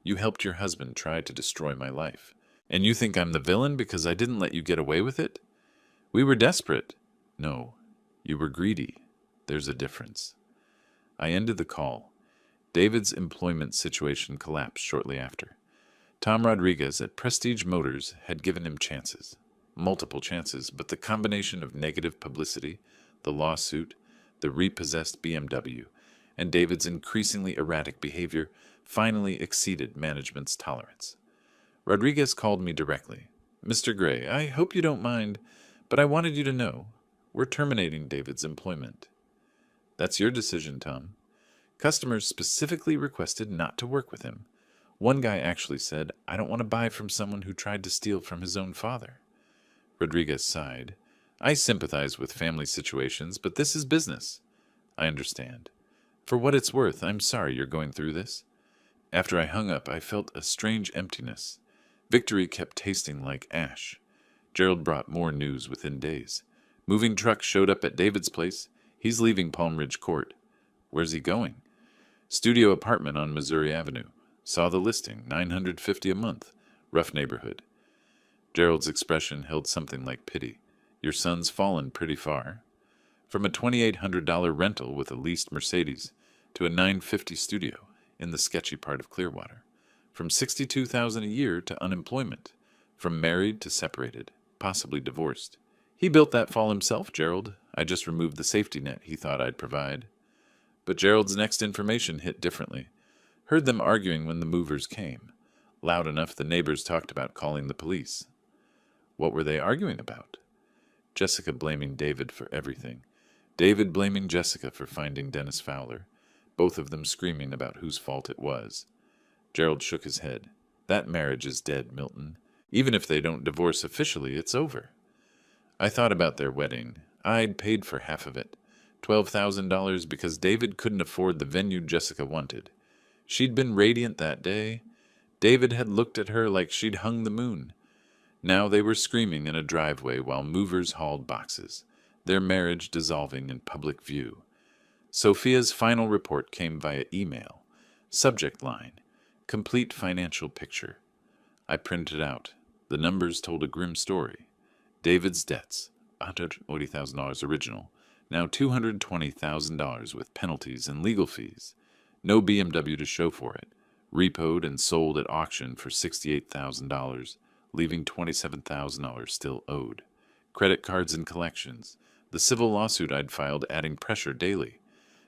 You helped your husband try to destroy my life. And you think I'm the villain because I didn't let you get away with it? We were desperate." "No, you were greedy. There's a difference." I ended the call. David's employment situation collapsed shortly after. Tom Rodriguez at Prestige Motors had given him chances. Multiple chances, but the combination of negative publicity, the lawsuit, the repossessed BMW, and David's increasingly erratic behavior finally exceeded management's tolerance. Rodriguez called me directly. "Mr. Gray, I hope you don't mind, but I wanted you to know we're terminating David's employment." "That's your decision, Tom. Customers specifically requested not to work with him. One guy actually said, 'I don't want to buy from someone who tried to steal from his own father.'" Rodriguez sighed. "I sympathize with family situations, but this is business." "I understand. For what it's worth, I'm sorry you're going through this." After I hung up, I felt a strange emptiness. Victory kept tasting like ash. Gerald brought more news within days. Moving truck showed up at David's place. He's leaving Palm Ridge Court. Where's he going? Studio apartment on Missouri Avenue. Saw the listing, $950 a month. Rough neighborhood. Gerald's expression held something like pity. "Your son's fallen pretty far. From a $2,800 rental with a leased Mercedes to a $950 studio in the sketchy part of Clearwater. From $62,000 a year to unemployment. From married to separated, possibly divorced. He built that fall himself, Gerald. I just removed the safety net he thought I'd provide." But Gerald's next information hit differently. Heard them arguing when the movers came. Loud enough the neighbors talked about calling the police. What were they arguing about? Jessica blaming David for everything. David blaming Jessica for finding Dennis Fowler. Both of them screaming about whose fault it was. Gerald shook his head. "That marriage is dead, Milton. Even if they don't divorce officially, it's over." I thought about their wedding. I'd paid for half of it. $12,000 because David couldn't afford the venue Jessica wanted. She'd been radiant that day. David had looked at her like she'd hung the moon. Now they were screaming in a driveway while movers hauled boxes, their marriage dissolving in public view. Sophia's final report came via email. Subject line: complete financial picture. I printed it out. The numbers told a grim story. David's debts, $180,000 original, now $220,000 with penalties and legal fees. No BMW to show for it. Repoed and sold at auction for $68,000, leaving $27,000 still owed. Credit cards and collections. The civil lawsuit I'd filed adding pressure daily.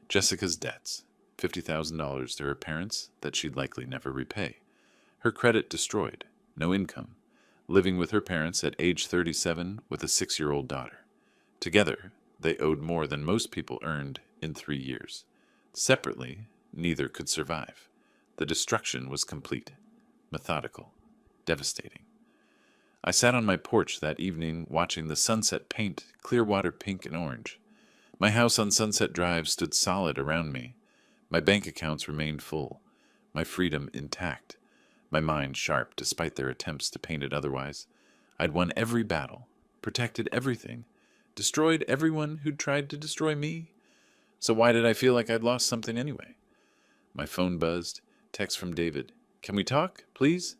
Jessica's debts, $50,000 to her parents that she'd likely never repay. Her credit destroyed. No income. Living with her parents at age 37 with a 6-year-old daughter. Together, they owed more than most people earned in 3 years. Separately, neither could survive. The destruction was complete, methodical, devastating. I sat on my porch that evening watching the sunset paint Clearwater pink and orange. My house on Sunset Drive stood solid around me. My bank accounts remained full, my freedom intact, my mind sharp despite their attempts to paint it otherwise. I'd won every battle, protected everything, destroyed everyone who'd tried to destroy me. So why did I feel like I'd lost something anyway? My phone buzzed. Text from David. "Can we talk, please?"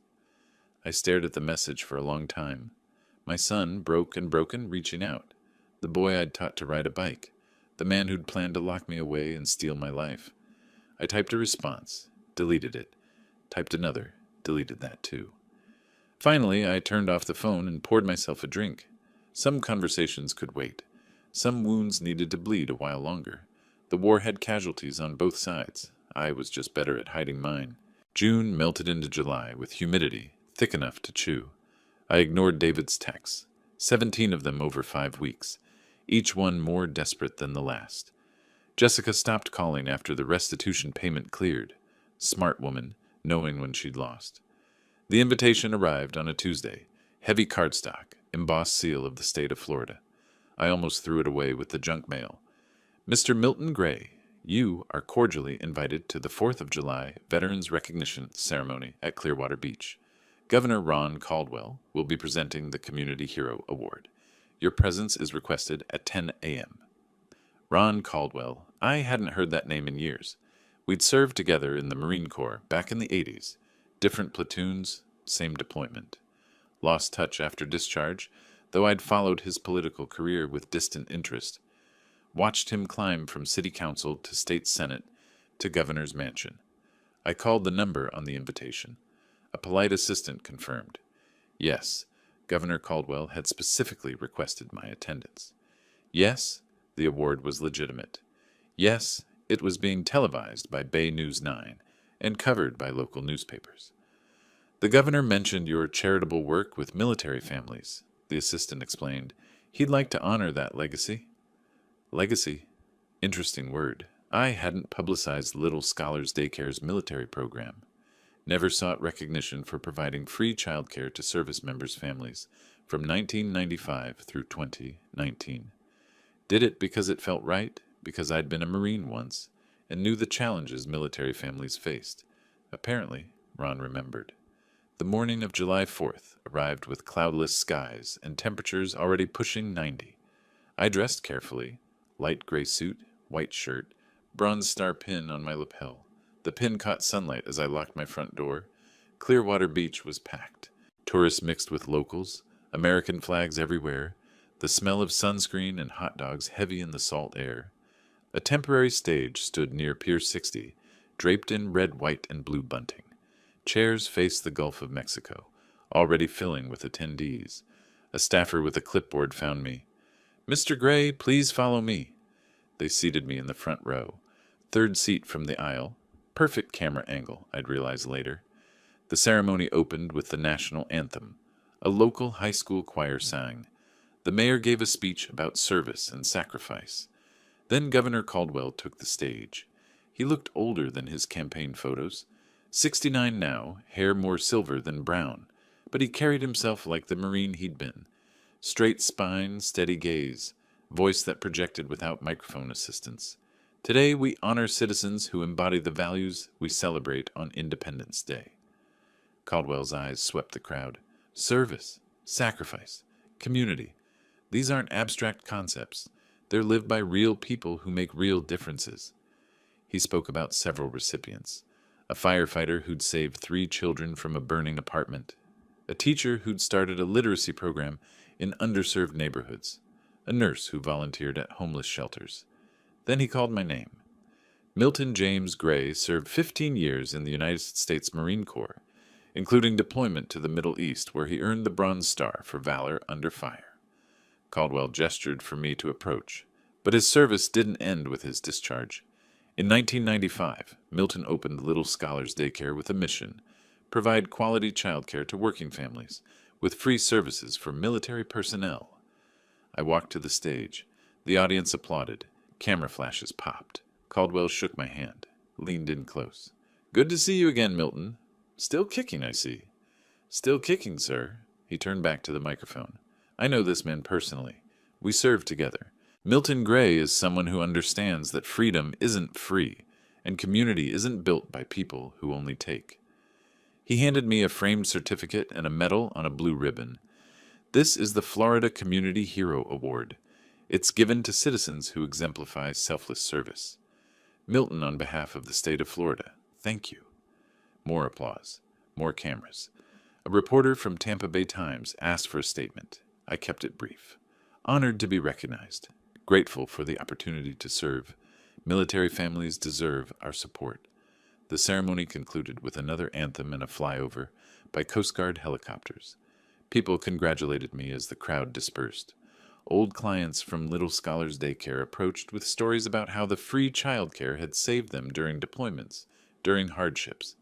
I stared at the message for a long time. My son, broke and broken, reaching out. The boy I'd taught to ride a bike. The man who'd planned to lock me away and steal my life. I typed a response, deleted it. Typed another, deleted that too. Finally, I turned off the phone and poured myself a drink. Some conversations could wait. Some wounds needed to bleed a while longer. The war had casualties on both sides. I was just better at hiding mine. June melted into July with humidity thick enough to chew. I ignored David's texts, 17 of them over 5 weeks, each one more desperate than the last. Jessica stopped calling after the restitution payment cleared. Smart woman, knowing when she'd lost. The invitation arrived on a Tuesday. Heavy cardstock, embossed seal of the state of Florida. I almost threw it away with the junk mail. Mr. Milton Gray, you are cordially invited to the 4th of July Veterans Recognition Ceremony at Clearwater Beach. Governor Ron Caldwell will be presenting the Community Hero Award. Your presence is requested at 10 a.m. Ron Caldwell. I hadn't heard that name in years. We'd served together in the Marine Corps back in the 80s. Different platoons, same deployment. Lost touch after discharge, though I'd followed his political career with distant interest. Watched him climb from city council to state senate to governor's mansion. I called the number on the invitation. A polite assistant confirmed. Yes, Governor Caldwell had specifically requested my attendance. Yes, the award was legitimate. Yes, it was being televised by Bay News 9 and covered by local newspapers. The governor mentioned your charitable work with military families, the assistant explained. He'd like to honor that legacy. Legacy? Interesting word. I hadn't publicized Little Scholars Daycare's military program. Never sought recognition for providing free childcare to service members' families from 1995 through 2019. Did it because it felt right, because I'd been a Marine once, and knew the challenges military families faced. Apparently, Ron remembered. The morning of July 4th arrived with cloudless skies and temperatures already pushing 90. I dressed carefully, light gray suit, white shirt, bronze star pin on my lapel. The pin caught sunlight as I locked my front door. Clearwater Beach was packed. Tourists mixed with locals, American flags everywhere, the smell of sunscreen and hot dogs heavy in the salt air. A temporary stage stood near Pier 60, draped in red, white, and blue bunting. Chairs faced the Gulf of Mexico, already filling with attendees. A staffer with a clipboard found me. "Mr. Gray, please follow me." They seated me in the front row, third seat from the aisle. Perfect camera angle, I'd realize later. The ceremony opened with the national anthem. A local high school choir sang. The mayor gave a speech about service and sacrifice. Then Governor Caldwell took the stage. He looked older than his campaign photos. 69 now, hair more silver than brown, but he carried himself like the Marine he'd been. Straight spine, steady gaze, voice that projected without microphone assistance. Today we honor citizens who embody the values we celebrate on Independence Day. Caldwell's eyes swept the crowd. Service, sacrifice, community. These aren't abstract concepts. They're lived by real people who make real differences. He spoke about several recipients. A firefighter who'd saved 3 children from a burning apartment. A teacher who'd started a literacy program in underserved neighborhoods. A nurse who volunteered at homeless shelters. Then he called my name. Milton James Gray served 15 years in the United States Marine Corps, including deployment to the Middle East, where he earned the Bronze Star for valor under fire. Caldwell gestured for me to approach, but his service didn't end with his discharge. In 1995, Milton opened Little Scholars Daycare with a mission: provide quality childcare to working families, with free services for military personnel. I walked to the stage. The audience applauded. Camera flashes popped. Caldwell shook my hand, leaned in close. "Good to see you again, Milton. Still kicking, I see." "Still kicking, sir." He turned back to the microphone. "I know this man personally. We served together. Milton Gray is someone who understands that freedom isn't free, and community isn't built by people who only take." He handed me a framed certificate and a medal on a blue ribbon. "This is the Florida Community Hero Award. It's given to citizens who exemplify selfless service. Milton, on behalf of the state of Florida, thank you." More applause. More cameras. A reporter from Tampa Bay Times asked for a statement. I kept it brief. Honored to be recognized. Grateful for the opportunity to serve. Military families deserve our support. The ceremony concluded with another anthem and a flyover by Coast Guard helicopters. People congratulated me as the crowd dispersed. Old clients from Little Scholars Daycare approached with stories about how the free childcare had saved them during deployments, during hardships.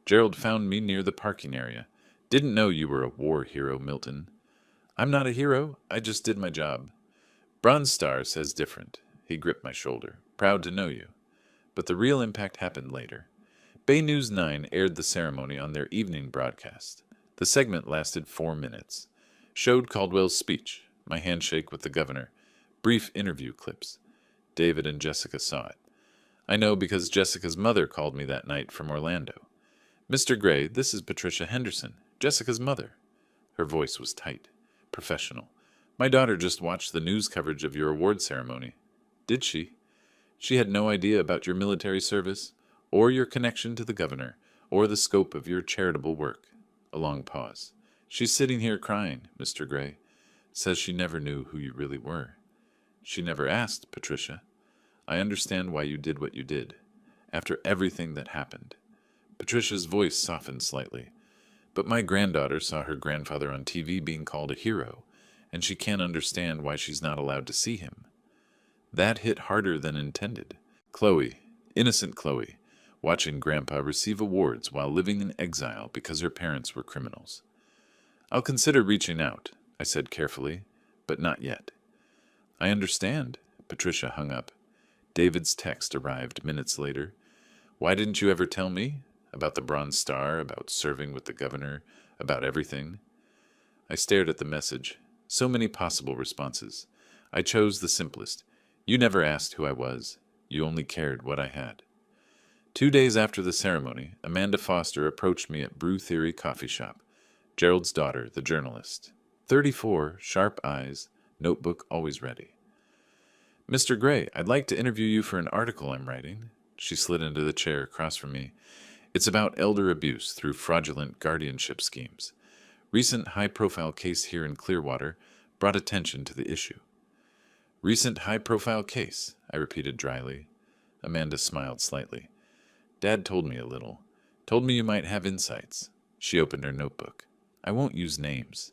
"Gerald found me near the parking area. Didn't know you were a war hero, Milton." "I'm not a hero. I just did my job." "Bronze Star says different." He gripped my shoulder. "Proud to know you." But the real impact happened later. Bay News 9 aired the ceremony on their evening broadcast. The segment lasted 4 minutes. Showed Caldwell's speech, my handshake with the governor, brief interview clips. David and Jessica saw it. I know because Jessica's mother called me that night from Orlando. Mr. Gray, this is Patricia Henderson, Jessica's mother. Her voice was tight, professional. My daughter just watched the news coverage of your award ceremony. Did she? She had no idea about your military service, or your connection to the governor, or the scope of your charitable work. A long pause. She's sitting here crying, Mr. Gray. Says she never knew who you really were. She never asked, Patricia. I understand why you did what you did, after everything that happened. Patricia's voice softened slightly. But my granddaughter saw her grandfather on TV being called a hero, and she can't understand why she's not allowed to see him. That hit harder than intended. Chloe, innocent Chloe, watching Grandpa receive awards while living in exile because her parents were criminals. I'll consider reaching out, I said carefully, but not yet. I understand, Patricia hung up. David's text arrived minutes later. Why didn't you ever tell me? About the Bronze Star, about serving with the governor, about everything? I stared at the message. So many possible responses. I chose the simplest. You never asked who I was. You only cared what I had. 2 days after the ceremony, Amanda Foster approached me at Brew Theory Coffee Shop. Gerald's daughter, the journalist. 34, sharp eyes, notebook always ready. Mr. Gray, I'd like to interview you for an article I'm writing. She slid into the chair across from me. It's about elder abuse through fraudulent guardianship schemes. Recent high-profile case here in Clearwater brought attention to the issue. Recent high-profile case, I repeated dryly. Amanda smiled slightly. Dad told me a little. Told me you might have insights. She opened her notebook. I won't use names,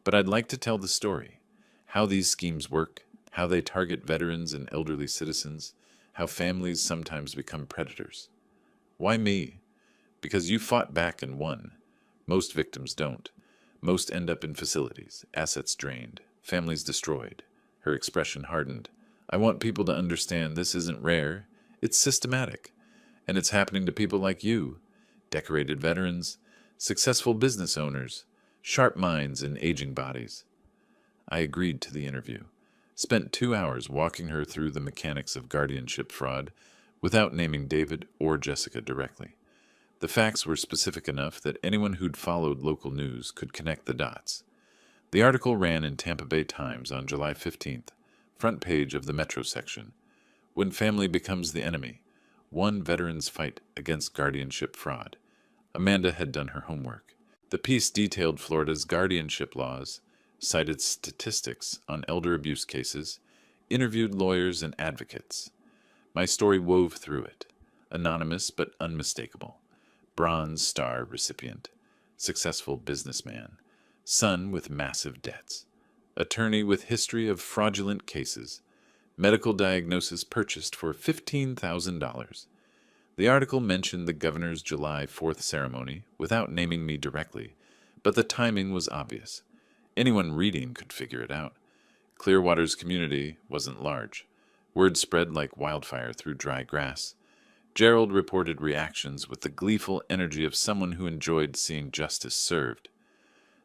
but I'd like to tell the story. How these schemes work, how they target veterans and elderly citizens, how families sometimes become predators. Why me? Because you fought back and won. Most victims don't. Most end up in facilities, assets drained, families destroyed. Her expression hardened. I want people to understand this isn't rare. It's systematic. And it's happening to people like you. Decorated veterans, successful business owners, sharp minds and aging bodies. I agreed to the interview. Spent 2 hours walking her through the mechanics of guardianship fraud without naming David or Jessica directly. The facts were specific enough that anyone who'd followed local news could connect the dots. The article ran in Tampa Bay Times on July 15th, front page of the Metro section. When family becomes the enemy, one veteran's fight against guardianship fraud. Amanda had done her homework. The piece detailed Florida's guardianship laws, cited statistics on elder abuse cases, interviewed lawyers and advocates. My story wove through it, anonymous but unmistakable. Bronze Star recipient, successful businessman, son with massive debts, attorney with history of fraudulent cases, medical diagnosis purchased for $15,000. The article mentioned the governor's July 4th ceremony without naming me directly, but the timing was obvious. Anyone reading could figure it out. Clearwater's community wasn't large. Word spread like wildfire through dry grass. Gerald reported reactions with the gleeful energy of someone who enjoyed seeing justice served.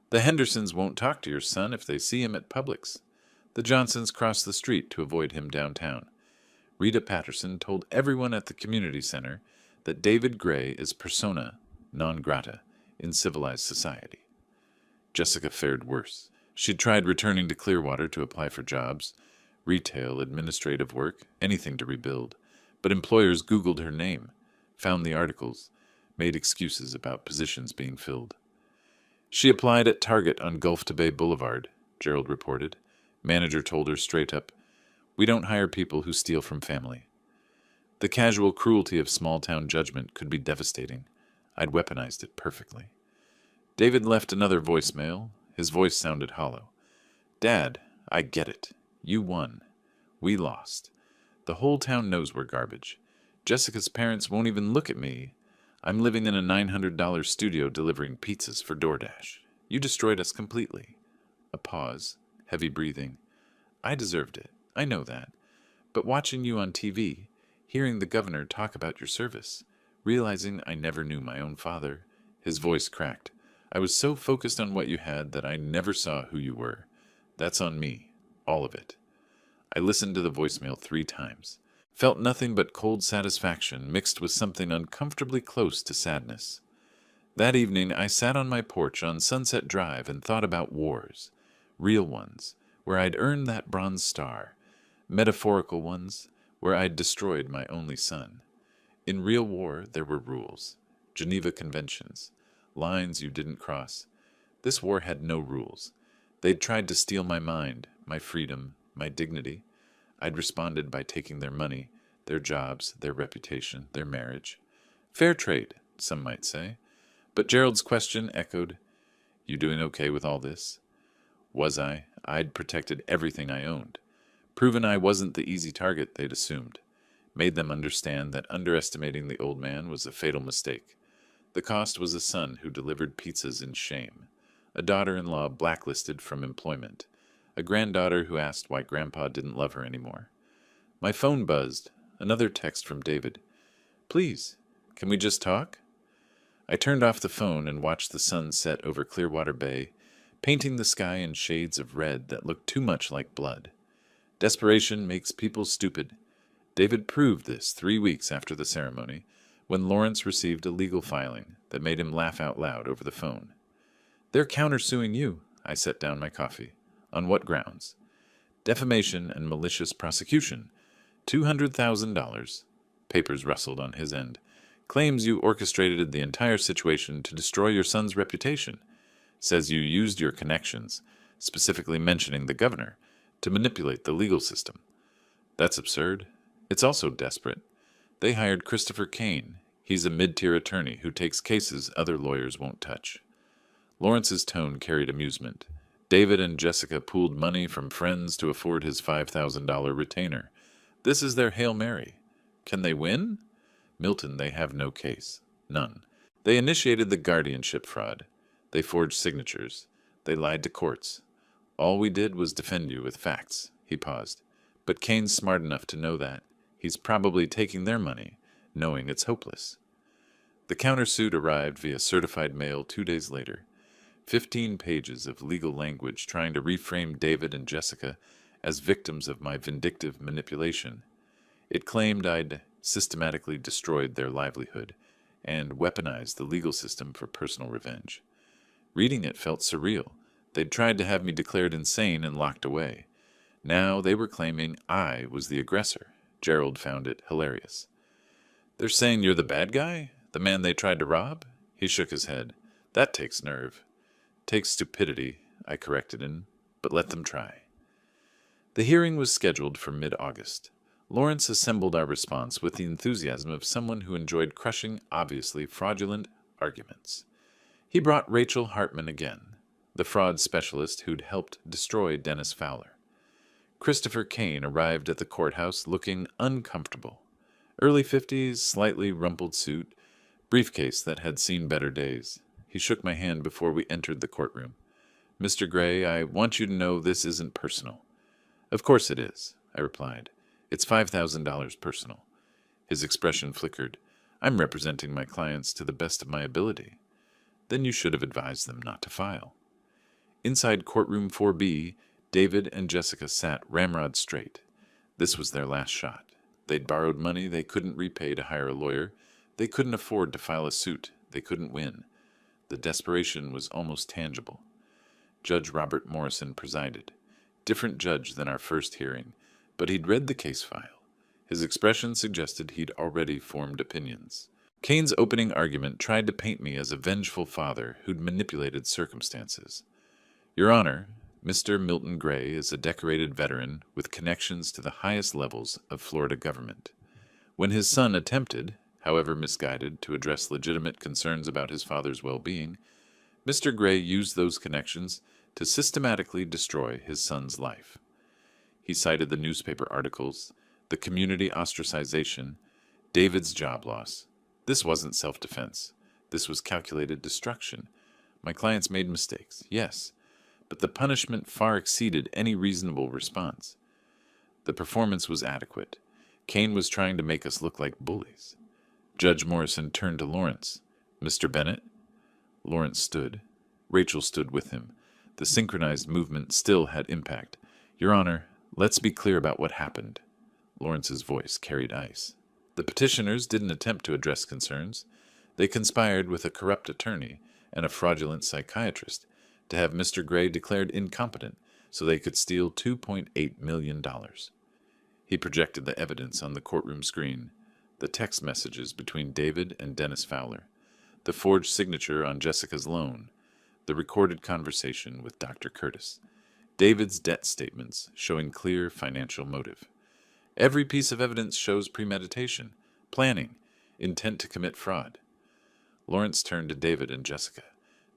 The Hendersons won't talk to your son if they see him at Publix. The Johnsons cross the street to avoid him downtown. Rita Patterson told everyone at the community center that David Gray is persona non grata in civilized society. Jessica fared worse. She'd tried returning to Clearwater to apply for jobs, retail, administrative work, anything to rebuild. But employers Googled her name, found the articles, made excuses about positions being filled. She applied at Target on Gulf to Bay Boulevard, Gerald reported. Manager told her straight up, "We don't hire people who steal from family." The casual cruelty of small-town judgment could be devastating. I'd weaponized it perfectly. David left another voicemail. His voice sounded hollow. "Dad, I get it. You won. We lost. The whole town knows we're garbage. Jessica's parents won't even look at me. I'm living in a $900 studio delivering pizzas for DoorDash. You destroyed us completely." A pause, heavy breathing. "I deserved it. I know that. But watching you on TV, hearing the governor talk about your service, realizing I never knew my own father," his voice cracked. I was so focused on what you had that I never saw who you were. That's on me. All of it. I listened to the voicemail 3 times. Felt nothing but cold satisfaction mixed with something uncomfortably close to sadness. That evening, I sat on my porch on Sunset Drive and thought about wars. Real ones, where I'd earned that bronze star. Metaphorical ones, where I'd destroyed my only son. In real war, there were rules. Geneva Conventions. Lines you didn't cross. This war had no rules. They'd tried to steal my mind, my freedom, my dignity. I'd responded by taking their money, their jobs, their reputation, their marriage. Fair trade, some might say. But Gerald's question echoed, "You doing okay with all this?" Was I? I'd protected everything I owned. Proven I wasn't the easy target they'd assumed. Made them understand that underestimating the old man was a fatal mistake. The cost was a son who delivered pizzas in shame, a daughter-in-law blacklisted from employment, a granddaughter who asked why Grandpa didn't love her anymore. My phone buzzed. Another text from David. "Please, can we just talk?" I turned off the phone and watched the sun set over Clearwater Bay, painting the sky in shades of red that looked too much like blood. Desperation makes people stupid. David proved this 3 weeks after the ceremony, when Lawrence received a legal filing that made him laugh out loud over the phone. "They're countersuing you." I set down my coffee. "On what grounds?" "Defamation and malicious prosecution. $200,000. Papers rustled on his end. "Claims you orchestrated the entire situation to destroy your son's reputation. Says you used your connections, specifically mentioning the governor, to manipulate the legal system." "That's absurd. It's also desperate. They hired Christopher Kane. He's a mid-tier attorney who takes cases other lawyers won't touch." Lawrence's tone carried amusement. "David and Jessica pooled money from friends to afford his $5,000 retainer. This is their Hail Mary. Can they win?" "Milton, they have no case. None. They initiated the guardianship fraud. They forged signatures. They lied to courts. All we did was defend you with facts." He paused. "But Kane's smart enough to know that. He's probably taking their money, knowing it's hopeless." The countersuit arrived via certified mail 2 days later. 15 pages of legal language trying to reframe David and Jessica as victims of my vindictive manipulation. It claimed I'd systematically destroyed their livelihood and weaponized the legal system for personal revenge. Reading it felt surreal. They'd tried to have me declared insane and locked away. Now they were claiming I was the aggressor. Gerald found it hilarious. "They're saying you're the bad guy? The man they tried to rob?" He shook his head. "That takes nerve." "Takes stupidity," I corrected him, "but let them try." The hearing was scheduled for mid-August. Lawrence assembled our response with the enthusiasm of someone who enjoyed crushing, obviously fraudulent arguments. He brought Rachel Hartman again, the fraud specialist who'd helped destroy Dennis Fowler. Christopher Kane arrived at the courthouse looking uncomfortable. Early 50s, slightly rumpled suit, briefcase that had seen better days. He shook my hand before we entered the courtroom. "Mr. Gray, I want you to know this isn't personal." "Of course it is," I replied. "It's $5,000 personal." His expression flickered. "I'm representing my clients to the best of my ability." "Then you should have advised them not to file." Inside courtroom 4B, David and Jessica sat ramrod straight. This was their last shot. They'd borrowed money they couldn't repay to hire a lawyer. They couldn't afford to file a suit. They couldn't win. The desperation was almost tangible. Judge Robert Morrison presided. Different judge than our first hearing, but he'd read the case file. His expression suggested he'd already formed opinions. Kane's opening argument tried to paint me as a vengeful father who'd manipulated circumstances. "Your Honor, Mr. Milton Gray is a decorated veteran with connections to the highest levels of Florida government. When his son attempted, however misguided, to address legitimate concerns about his father's well-being, Mr. Gray used those connections to systematically destroy his son's life." He cited the newspaper articles, the community ostracization, David's job loss. This wasn't self-defense. This was calculated destruction. My clients made mistakes, yes, but the punishment far exceeded any reasonable response. The performance was adequate. Kane was trying to make us look like bullies. Judge Morrison turned to Lawrence. "Mr. Bennett?" Lawrence stood. Rachel stood with him. The synchronized movement still had impact. Your Honor, let's be clear about what happened. Lawrence's voice carried ice. The petitioners didn't attempt to address concerns. They conspired with a corrupt attorney and a fraudulent psychiatrist to have Mr. Gray declared incompetent so they could steal $2.8 million. He projected the evidence on the courtroom screen, the text messages between David and Dennis Fowler, the forged signature on Jessica's loan, the recorded conversation with Dr. Curtis, David's debt statements showing clear financial motive. Every piece of evidence shows premeditation, planning, intent to commit fraud. Lawrence turned to David and Jessica.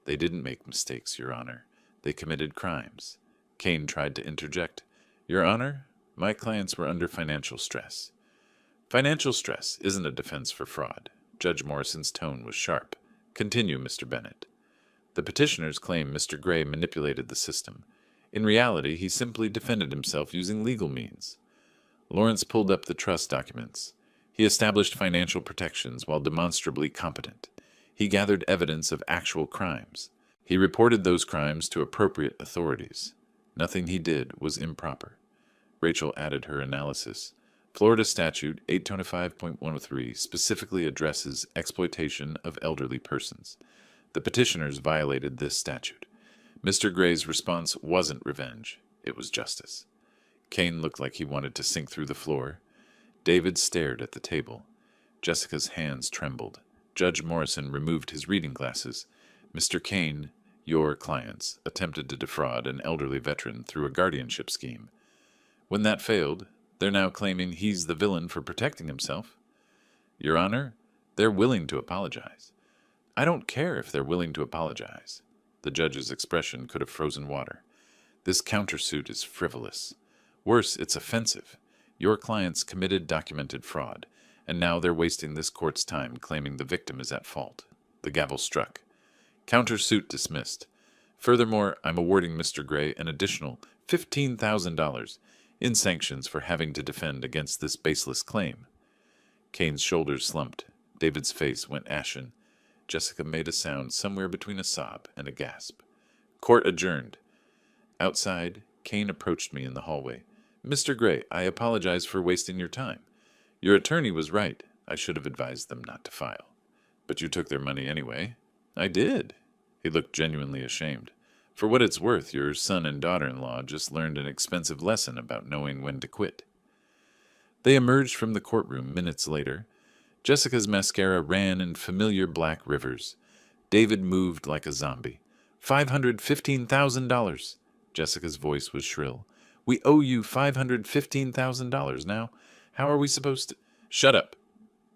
They didn't make mistakes, Your Honor. They committed crimes. Kane tried to interject. Your Honor, my clients were under financial stress. Financial stress isn't a defense for fraud. Judge Morrison's tone was sharp. Continue, Mr. Bennett. The petitioners claim Mr. Gray manipulated the system. In reality, he simply defended himself using legal means. Lawrence pulled up the trust documents. He established financial protections while demonstrably competent. He gathered evidence of actual crimes. He reported those crimes to appropriate authorities. Nothing he did was improper. Rachel added her analysis. Florida Statute 825.103 specifically addresses exploitation of elderly persons. The petitioners violated this statute. Mr. Gray's response wasn't revenge. It was justice. Kane looked like he wanted to sink through the floor. David stared at the table. Jessica's hands trembled. Judge Morrison removed his reading glasses. Mr. Kane, your clients attempted to defraud an elderly veteran through a guardianship scheme. When that failed, they're now claiming he's the villain for protecting himself. Your Honor, they're willing to apologize. I don't care if they're willing to apologize. The judge's expression could have frozen water. This countersuit is frivolous. Worse, it's offensive. Your clients committed documented fraud, and now they're wasting this court's time claiming the victim is at fault. The gavel struck. Countersuit dismissed. Furthermore, I'm awarding Mr. Gray an additional $15,000 in sanctions for having to defend against this baseless claim. Kane's shoulders slumped. David's face went ashen. Jessica made a sound somewhere between a sob and a gasp. Court adjourned. Outside, Kane approached me in the hallway. Mr. Gray, I apologize for wasting your time. Your attorney was right. I should have advised them not to file. But you took their money anyway. I did. He looked genuinely ashamed. For what it's worth, your son and daughter-in-law just learned an expensive lesson about knowing when to quit. They emerged from the courtroom minutes later. Jessica's mascara ran in familiar black rivers. David moved like a zombie. $515,000. Jessica's voice was shrill. We owe you $515,000 now. How are we supposed to... Shut up.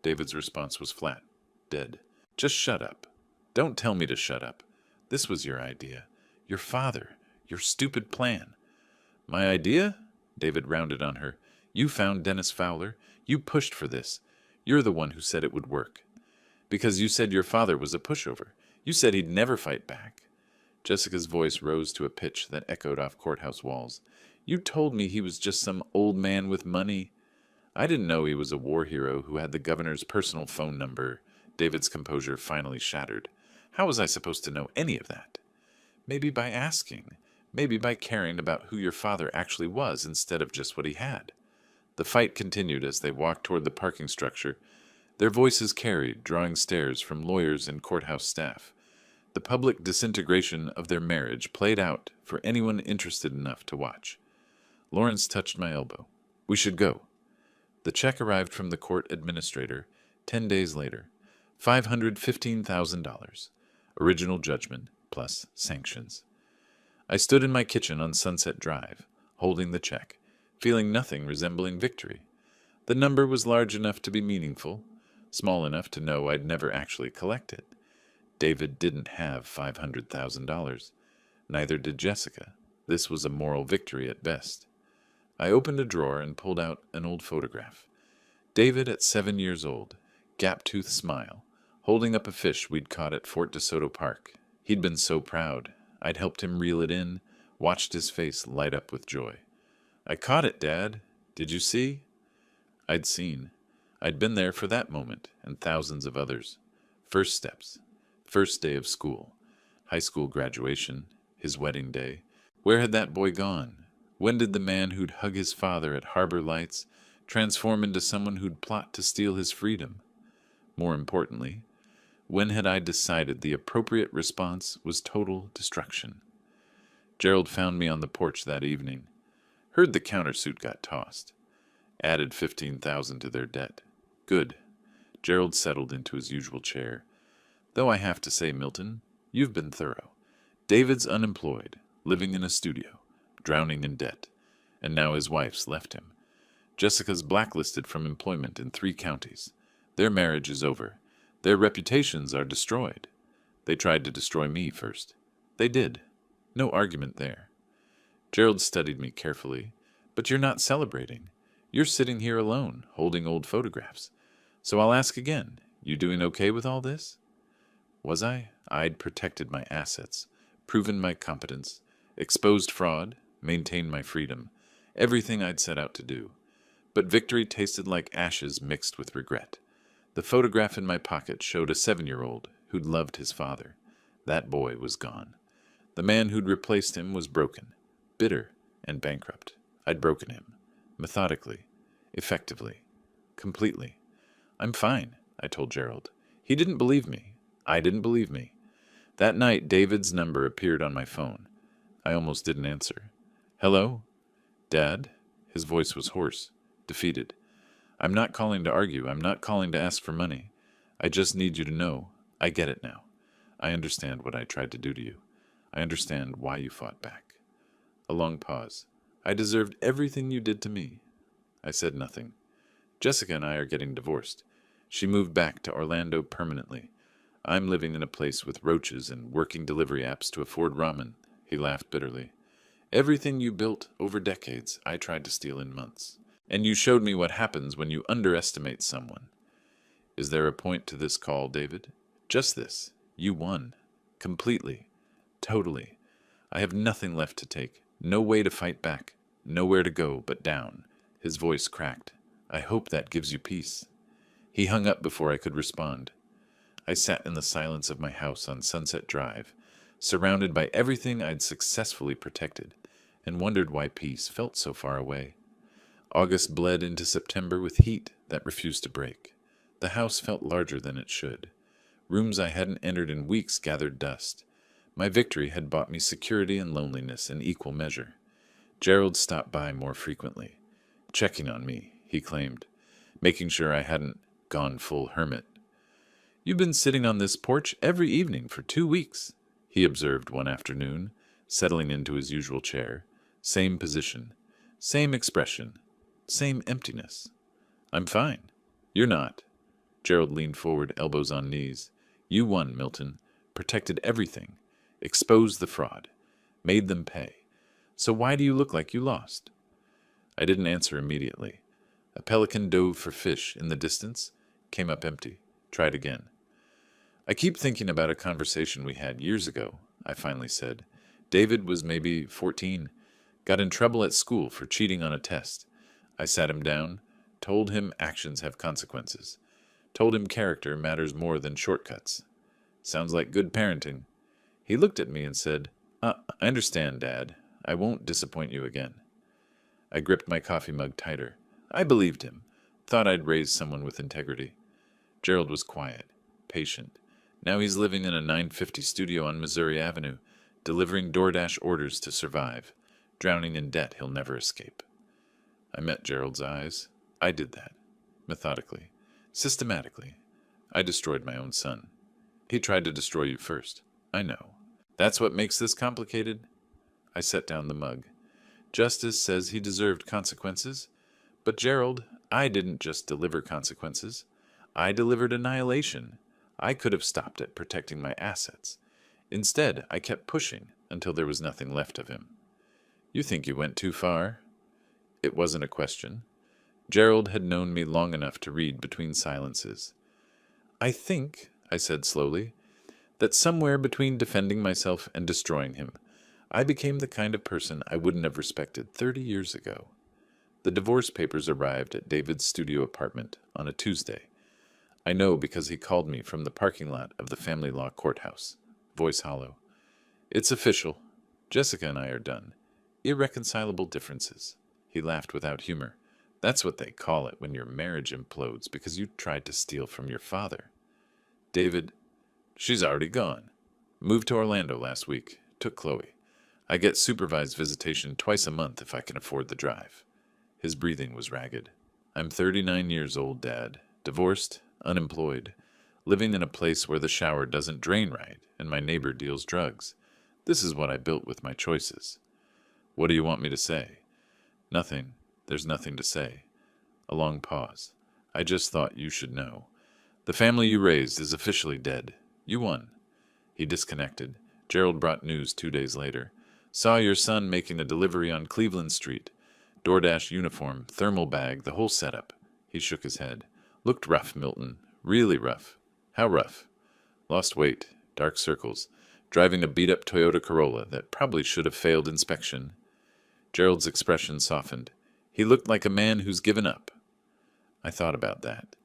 David's response was flat. Dead. Just shut up. Don't tell me to shut up. This was your idea. Your father. Your stupid plan. My idea? David rounded on her. You found Dennis Fowler. You pushed for this. You're the one who said it would work. Because you said your father was a pushover. You said he'd never fight back. Jessica's voice rose to a pitch that echoed off courthouse walls. You told me he was just some old man with money. I didn't know he was a war hero who had the governor's personal phone number. David's composure finally shattered. How was I supposed to know any of that? Maybe by asking. Maybe by caring about who your father actually was instead of just what he had. The fight continued as they walked toward the parking structure. Their voices carried, drawing stares from lawyers and courthouse staff. The public disintegration of their marriage played out for anyone interested enough to watch. Lawrence touched my elbow. We should go. The check arrived from the court administrator 10 days later. $515,000. Original judgment plus sanctions. I stood in my kitchen on Sunset Drive, holding the check, feeling nothing resembling victory. The number was large enough to be meaningful, small enough to know I'd never actually collect it. David didn't have $500,000. Neither did Jessica. This was a moral victory at best. I opened a drawer and pulled out an old photograph. David at 7 years old, gap-toothed smile, holding up a fish we'd caught at Fort DeSoto Park. He'd been so proud. I'd helped him reel it in, watched his face light up with joy. I caught it, Dad. Did you see? I'd seen. I'd been there for that moment and thousands of others. First steps. First day of school. high school graduation, his wedding day. Where had that boy gone? When did the man who'd hug his father at Harbor Lights transform into someone who'd plot to steal his freedom? More importantly, when had I decided the appropriate response was total destruction? Gerald found me on the porch that evening. Heard the countersuit got tossed. Added 15,000 to their debt. Good. Gerald settled into his usual chair. Though I have to say, Milton, you've been thorough. David's unemployed, living in a studio, drowning in debt, and now his wife's left him. Jessica's blacklisted from employment in 3 counties. Their marriage is over. Their reputations are destroyed. They tried to destroy me first. They did. No argument there. Gerald studied me carefully. But you're not celebrating. You're sitting here alone, holding old photographs. So I'll ask again, you doing okay with all this? Was I? I'd protected my assets, proven my competence, exposed fraud, maintained my freedom, everything I'd set out to do. But victory tasted like ashes mixed with regret. The photograph in my pocket showed a 7-year-old who'd loved his father. That boy was gone. The man who'd replaced him was broken, bitter, and bankrupt. I'd broken him. Methodically. Effectively. Completely. I'm fine, I told Gerald. He didn't believe me. I didn't believe me. That night, David's number appeared on my phone. I almost didn't answer. Hello? Dad? His voice was hoarse, defeated. I'm not calling to argue. I'm not calling to ask for money. I just need you to know. I get it now. I understand what I tried to do to you. I understand why you fought back. A long pause. I deserved everything you did to me. I said nothing. Jessica and I are getting divorced. She moved back to Orlando permanently. I'm living in a place with roaches and working delivery apps to afford ramen. He laughed bitterly. Everything you built over decades, I tried to steal in months. And you showed me what happens when you underestimate someone. Is there a point to this call, David? Just this. You won. Completely. Totally. I have nothing left to take. No way to fight back. Nowhere to go but down. His voice cracked. I hope that gives you peace. He hung up before I could respond. I sat in the silence of my house on Sunset Drive, surrounded by everything I'd successfully protected, and wondered why peace felt so far away. August bled into September with heat that refused to break. The house felt larger than it should. Rooms I hadn't entered in weeks gathered dust. My victory had bought me security and loneliness in equal measure. Gerald stopped by more frequently. Checking on me, he claimed, making sure I hadn't gone full hermit. You've been sitting on this porch every evening for 2 weeks, he observed one afternoon, settling into his usual chair. Same position, same expression, same emptiness. I'm fine. You're not. Gerald leaned forward, elbows on knees. You won, Milton. Protected everything. Exposed the fraud. Made them pay. So why do you look like you lost? I didn't answer immediately. A pelican dove for fish in the distance, came up empty. Tried again. I keep thinking about a conversation we had years ago, I finally said. David was maybe 14, got in trouble at school for cheating on a test. I sat him down, told him actions have consequences, told him character matters more than shortcuts. Sounds like good parenting. He looked at me and said, I understand, Dad. I won't disappoint you again. I gripped my coffee mug tighter. I believed him, thought I'd raised someone with integrity. Gerald was quiet, patient. Now he's living in a 950 studio on Missouri Avenue, delivering DoorDash orders to survive, drowning in debt he'll never escape. I met Gerald's eyes. I did that. Methodically. Systematically. I destroyed my own son. He tried to destroy you first. I know. That's what makes this complicated? I set down the mug. Justice says he deserved consequences. But Gerald, I didn't just deliver consequences. I delivered annihilation. I could have stopped at protecting my assets. Instead, I kept pushing until there was nothing left of him. You think you went too far? It wasn't a question. Gerald had known me long enough to read between silences. I think, I said slowly, that somewhere between defending myself and destroying him, I became the kind of person I wouldn't have respected 30 years ago. The divorce papers arrived at David's studio apartment on a Tuesday. I know because he called me from the parking lot of the family law courthouse, voice hollow. It's official. Jessica and I are done. Irreconcilable differences. He laughed without humor. That's what they call it when your marriage implodes because you tried to steal from your father. David, she's already gone. Moved to Orlando last week. Took Chloe. I get supervised visitation twice a month if I can afford the drive. His breathing was ragged. I'm 39 years old, Dad. Divorced, unemployed, living in a place where the shower doesn't drain right and my neighbor deals drugs. This is what I built with my choices. What do you want me to say? Nothing. There's nothing to say. A long pause. I just thought you should know. The family you raised is officially dead. You won. He disconnected. Gerald brought news 2 days later. Saw your son making a delivery on Cleveland Street. DoorDash uniform, thermal bag, the whole setup. He shook his head. Looked rough, Milton. Really rough. How rough? Lost weight, dark circles, driving a beat-up Toyota Corolla that probably should have failed inspection. Gerald's expression softened. He looked like a man who's given up. I thought about that.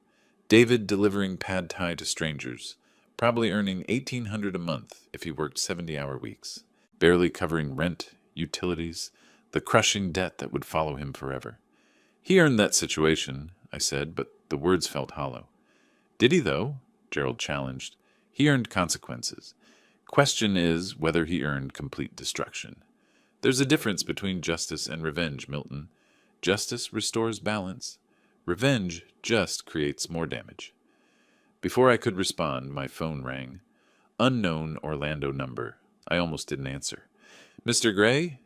David delivering pad thai to strangers, probably earning $1,800 a month if he worked 70-hour weeks, barely covering rent, utilities, the crushing debt that would follow him forever. He earned that situation, I said, but the words felt hollow. Did he, though? Gerald challenged. He earned consequences. Question is whether he earned complete destruction. There's a difference between justice and revenge, Milton. Justice restores balance. Revenge just creates more damage. Before I could respond, my phone rang. Unknown Orlando number. I almost didn't answer. Mr. Gray?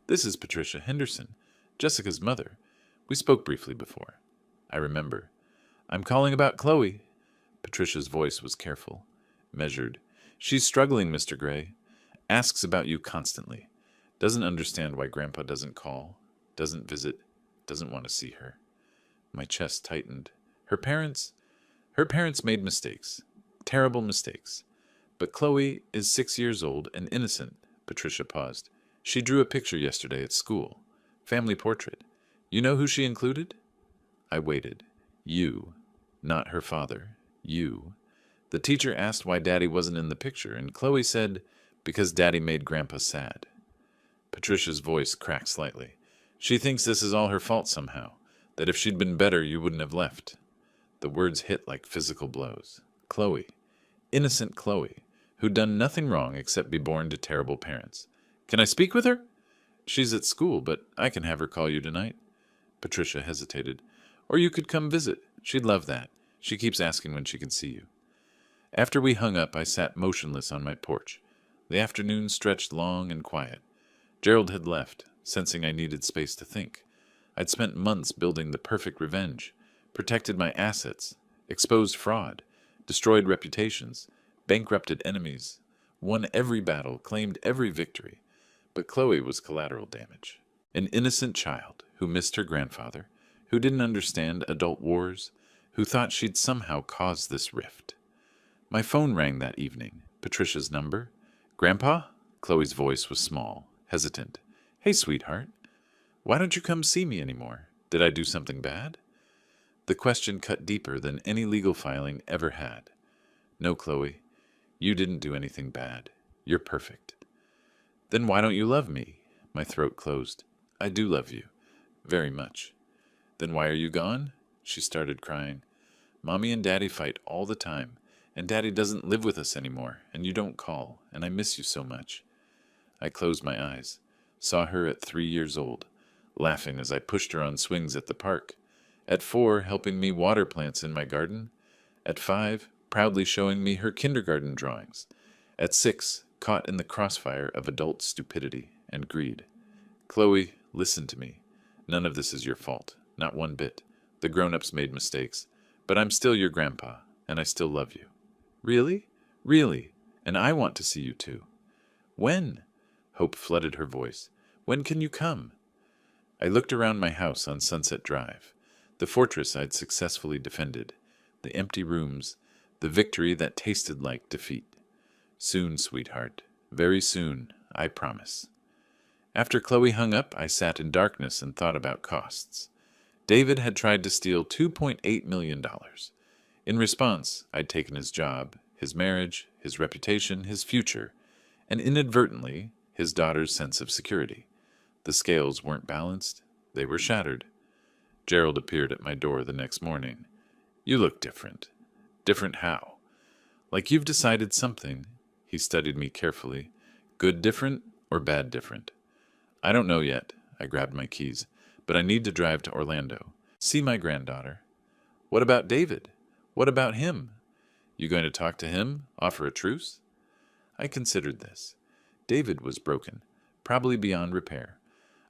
This is Patricia Henderson, Jessica's mother. We spoke briefly before. I remember. I'm calling about Chloe. Patricia's voice was careful, measured. She's struggling, Mr. Gray. Asks about you constantly. Doesn't understand why Grandpa doesn't call, doesn't visit, doesn't want to see her. My chest tightened. Her parents made mistakes. Terrible mistakes. But Chloe is 6 years old and innocent. Patricia paused. She drew a picture yesterday at school. Family portrait. You know who she included? I waited. You. Not her father. You. The teacher asked why Daddy wasn't in the picture, and Chloe said, because Daddy made Grandpa sad. Patricia's voice cracked slightly. She thinks this is all her fault somehow, that if she'd been better, you wouldn't have left. The words hit like physical blows. Chloe. Innocent Chloe, who'd done nothing wrong except be born to terrible parents. Can I speak with her? She's at school, but I can have her call you tonight. Patricia hesitated. Or you could come visit. She'd love that. She keeps asking when she can see you. After we hung up, I sat motionless on my porch. The afternoon stretched long and quiet. Gerald had left, sensing I needed space to think. I'd spent months building the perfect revenge, protected my assets, exposed fraud, destroyed reputations, bankrupted enemies, won every battle, claimed every victory. But Chloe was collateral damage. An innocent child who missed her grandfather, who didn't understand adult wars, who thought she'd somehow caused this rift. My phone rang that evening. Patricia's number. Grandpa? Chloe's voice was small, hesitant. Hey, sweetheart. Why don't you come see me anymore? Did I do something bad? The question cut deeper than any legal filing ever had. No, Chloe. You didn't do anything bad. You're perfect. Then why don't you love me? My throat closed. I do love you. Very much. Then why are you gone? She started crying. Mommy and Daddy fight all the time, and Daddy doesn't live with us anymore, and you don't call, and I miss you so much. I closed my eyes, saw her at 3 years old, laughing as I pushed her on swings at the park. At 4, helping me water plants in my garden. At 5, proudly showing me her kindergarten drawings. At 6, caught in the crossfire of adult stupidity and greed. Chloe, listen to me. None of this is your fault, not one bit. The grown-ups made mistakes, but I'm still your grandpa, and I still love you. Really? Really. And I want to see you too. When? Hope flooded her voice. When can you come? I looked around my house on Sunset Drive, the fortress I'd successfully defended, the empty rooms, the victory that tasted like defeat. Soon, sweetheart. Very soon, I promise. After Chloe hung up, I sat in darkness and thought about costs. David had tried to steal $2.8 million. In response, I'd taken his job, his marriage, his reputation, his future, and inadvertently his daughter's sense of security. The scales weren't balanced, they were shattered. Gerald appeared at my door the next morning. "You look different." "Different how?" "Like you've decided something." He studied me carefully. "Good different or bad different?" "I don't know yet." I grabbed my keys. "But I need to drive to Orlando. See my granddaughter." "What about David? What about him?" "You going to talk to him? Offer a truce?" I considered this. David was broken, probably beyond repair.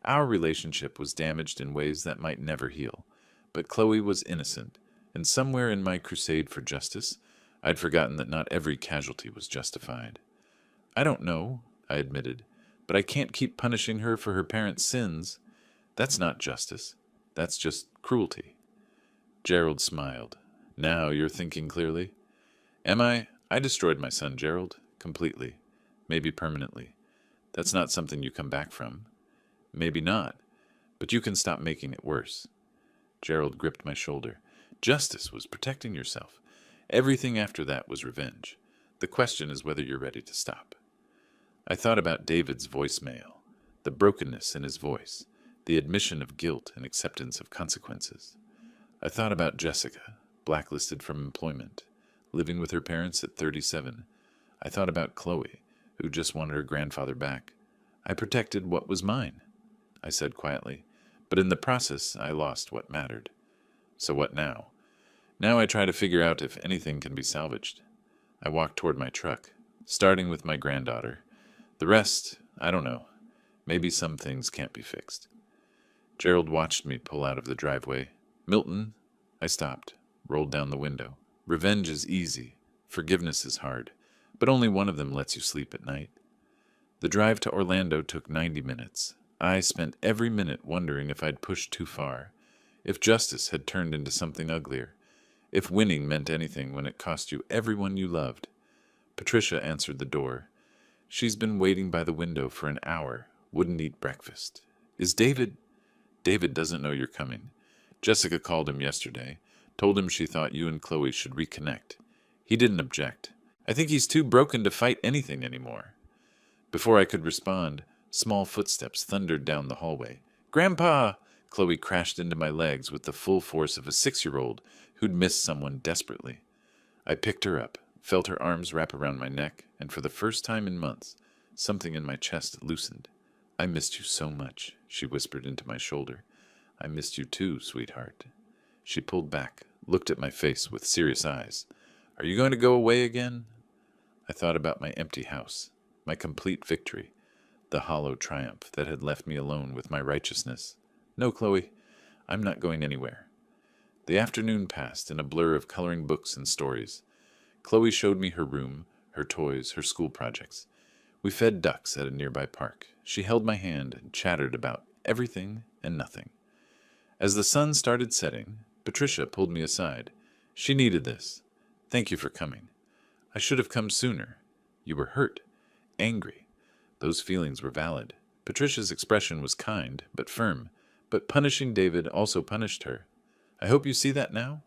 Our relationship was damaged in ways that might never heal. But Chloe was innocent, and somewhere in my crusade for justice, I'd forgotten that not every casualty was justified. "I don't know," I admitted, "but I can't keep punishing her for her parents' sins. That's not justice. That's just cruelty." Gerald smiled. "Now you're thinking clearly." "Am I? I destroyed my son, Gerald. Completely. Maybe permanently. That's not something you come back from." "Maybe not. But you can stop making it worse." Gerald gripped my shoulder. "Justice was protecting yourself. Everything after that was revenge. The question is whether you're ready to stop." I thought about David's voicemail, the brokenness in his voice, the admission of guilt and acceptance of consequences. I thought about Jessica, blacklisted from employment, living with her parents at 37. I thought about Chloe, who just wanted her grandfather back. I protected what was mine, I said quietly, but in the process I lost what mattered. So what now? Now I try to figure out if anything can be salvaged. I walk toward my truck, starting with my granddaughter. The rest, I don't know. Maybe some things can't be fixed. Gerald watched me pull out of the driveway. "Milton." I stopped, rolled down the window. "Revenge is easy. Forgiveness is hard. But only one of them lets you sleep at night." The drive to Orlando took 90 minutes. I spent every minute wondering if I'd pushed too far, if justice had turned into something uglier, if winning meant anything when it cost you everyone you loved. Patricia answered the door. "She's been waiting by the window for an hour. Wouldn't eat breakfast. Is David—" "David doesn't know you're coming. Jessica called him yesterday, told him she thought you and Chloe should reconnect. He didn't object. I think he's too broken to fight anything anymore." Before I could respond, small footsteps thundered down the hallway. "Grandpa!" Chloe crashed into my legs with the full force of a 6-year-old who'd missed someone desperately. I picked her up, felt her arms wrap around my neck, and for the first time in months, something in my chest loosened. "I missed you so much," she whispered into my shoulder. "I missed you too, sweetheart." She pulled back, looked at my face with serious eyes. "Are you going to go away again?" I thought about my empty house, my complete victory, the hollow triumph that had left me alone with my righteousness. "No, Chloe, I'm not going anywhere." The afternoon passed in a blur of coloring books and stories. Chloe showed me her room, her toys, her school projects. We fed ducks at a nearby park. She held my hand and chattered about everything and nothing. As the sun started setting, Patricia pulled me aside. She needed this. "Thank you for coming." "I should have come sooner." "You were hurt, angry." Those feelings were valid. Patricia's expression was kind, but firm. But punishing David also punished her. "I hope you see that now?"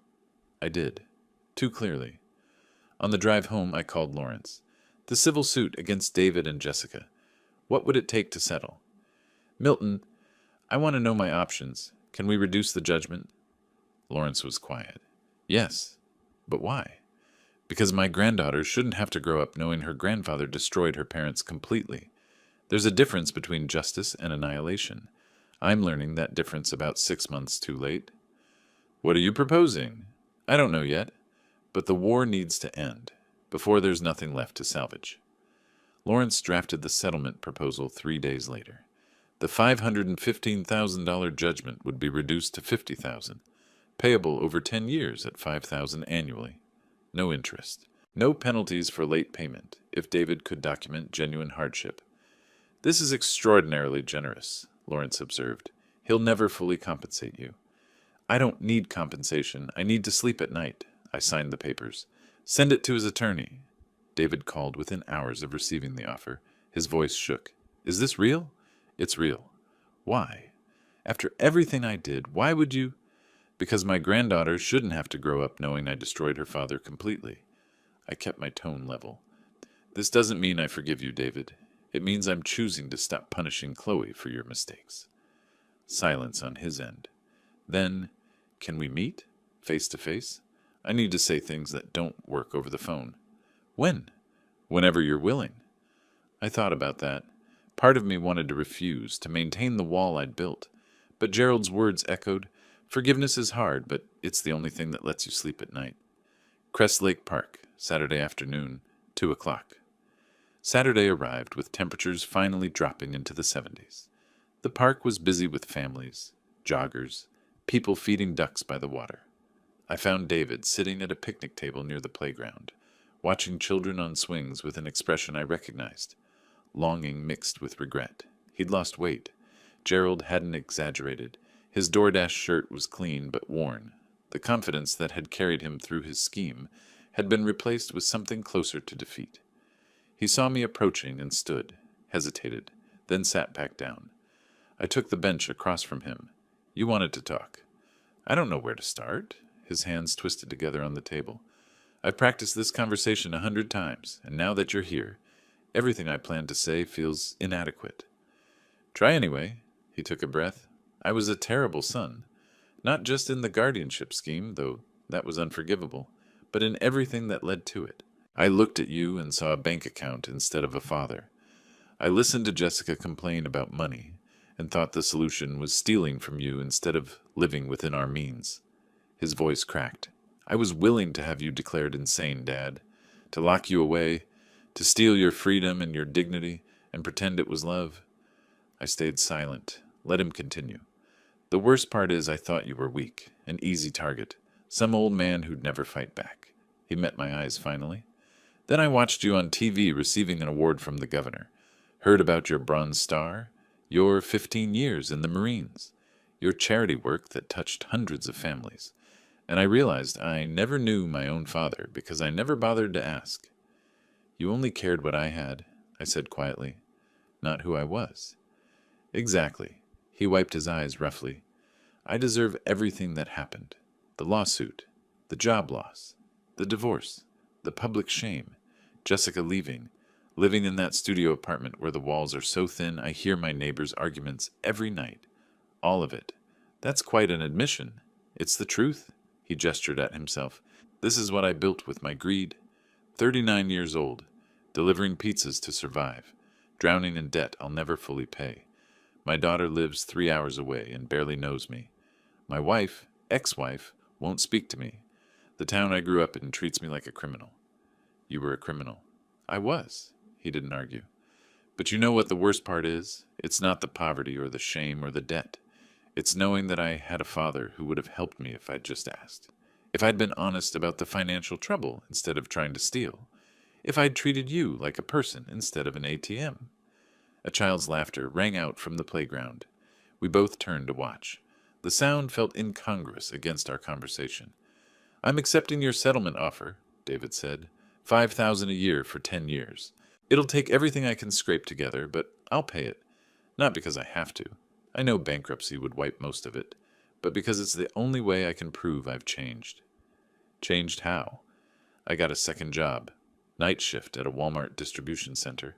I did. Too clearly. On the drive home, I called Lawrence. "The civil suit against David and Jessica. What would it take to settle?" "Milton, I want to know my options. Can we reduce the judgment?" Lawrence was quiet. "Yes. But why?" "Because my granddaughter shouldn't have to grow up knowing her grandfather destroyed her parents completely. There's a difference between justice and annihilation. I'm learning that difference about 6 months too late." "What are you proposing?" "I don't know yet. But the war needs to end, before there's nothing left to salvage." Lawrence drafted the settlement proposal 3 days later. The $515,000 judgment would be reduced to $50,000, payable over 10 years at $5,000 annually. No interest. No penalties for late payment, if David could document genuine hardship. "This is extraordinarily generous," Lawrence observed. "He'll never fully compensate you." "I don't need compensation. I need to sleep at night." I signed the papers. "Send it to his attorney." David called within hours of receiving the offer. His voice shook. "Is this real?" "It's real." "Why? After everything I did, why would you—" "Because my granddaughter shouldn't have to grow up knowing I destroyed her father completely." I kept my tone level. This doesn't mean I forgive you, David. It means I'm choosing to stop punishing Chloe for your mistakes. Silence on his end. Then, can we meet? Face to face? I need to say things that don't work over the phone. When? Whenever you're willing. I thought about that. Part of me wanted to refuse, to maintain the wall I'd built. But Gerald's words echoed, "Forgiveness is hard, but it's the only thing that lets you sleep at night." Crest Lake Park, Saturday afternoon, 2 o'clock. Saturday arrived with temperatures finally dropping into the 70s. The park was busy with families, joggers, people feeding ducks by the water. I found David sitting at a picnic table near the playground, watching children on swings with an expression I recognized, longing mixed with regret. He'd lost weight. Gerald hadn't exaggerated. His DoorDash shirt was clean but worn. The confidence that had carried him through his scheme had been replaced with something closer to defeat. He saw me approaching and stood, hesitated, then sat back down. I took the bench across from him. "You wanted to talk." "I don't know where to start." His hands twisted together on the table. "I've practiced this conversation 100 times, and now that you're here, everything I planned to say feels inadequate." "Try anyway." He took a breath. "I was a terrible son. Not just in the guardianship scheme, though that was unforgivable, but in everything that led to it. I looked at you and saw a bank account instead of a father. I listened to Jessica complain about money and thought the solution was stealing from you instead of living within our means." His voice cracked. "I was willing to have you declared insane, Dad, to lock you away, to steal your freedom and your dignity and pretend it was love." I stayed silent, let him continue. "The worst part is I thought you were weak, an easy target, some old man who'd never fight back." He met my eyes finally. "Then I watched you on TV receiving an award from the governor, heard about your Bronze Star, your 15 years in the Marines, your charity work that touched hundreds of families, and I realized I never knew my own father because I never bothered to ask." "You only cared what I had," I said quietly, "not who I was." "Exactly." He wiped his eyes roughly. "I deserve everything that happened. The lawsuit, the job loss, the divorce, the public shame, Jessica leaving, living in that studio apartment where the walls are so thin I hear my neighbors' arguments every night. All of it. That's quite an admission. It's the truth." He gestured at himself. "This is what I built with my greed. 39 years old, delivering pizzas to survive, drowning in debt I'll never fully pay. My daughter lives 3 hours away and barely knows me. My wife, ex-wife, won't speak to me. The town I grew up in treats me like a criminal." "You were a criminal." "I was." He didn't argue. "But you know what the worst part is? It's not the poverty or the shame or the debt. It's knowing that I had a father who would have helped me if I'd just asked. If I'd been honest about the financial trouble instead of trying to steal. If I'd treated you like a person instead of an ATM." A child's laughter rang out from the playground. We both turned to watch. The sound felt incongruous against our conversation. "I'm accepting your settlement offer," David said. $5,000 a year for 10 years. It'll take everything I can scrape together, but I'll pay it. Not because I have to. I know bankruptcy would wipe most of it, but because it's the only way I can prove I've changed." "Changed how?" "I got a second job. Night shift at a Walmart distribution center.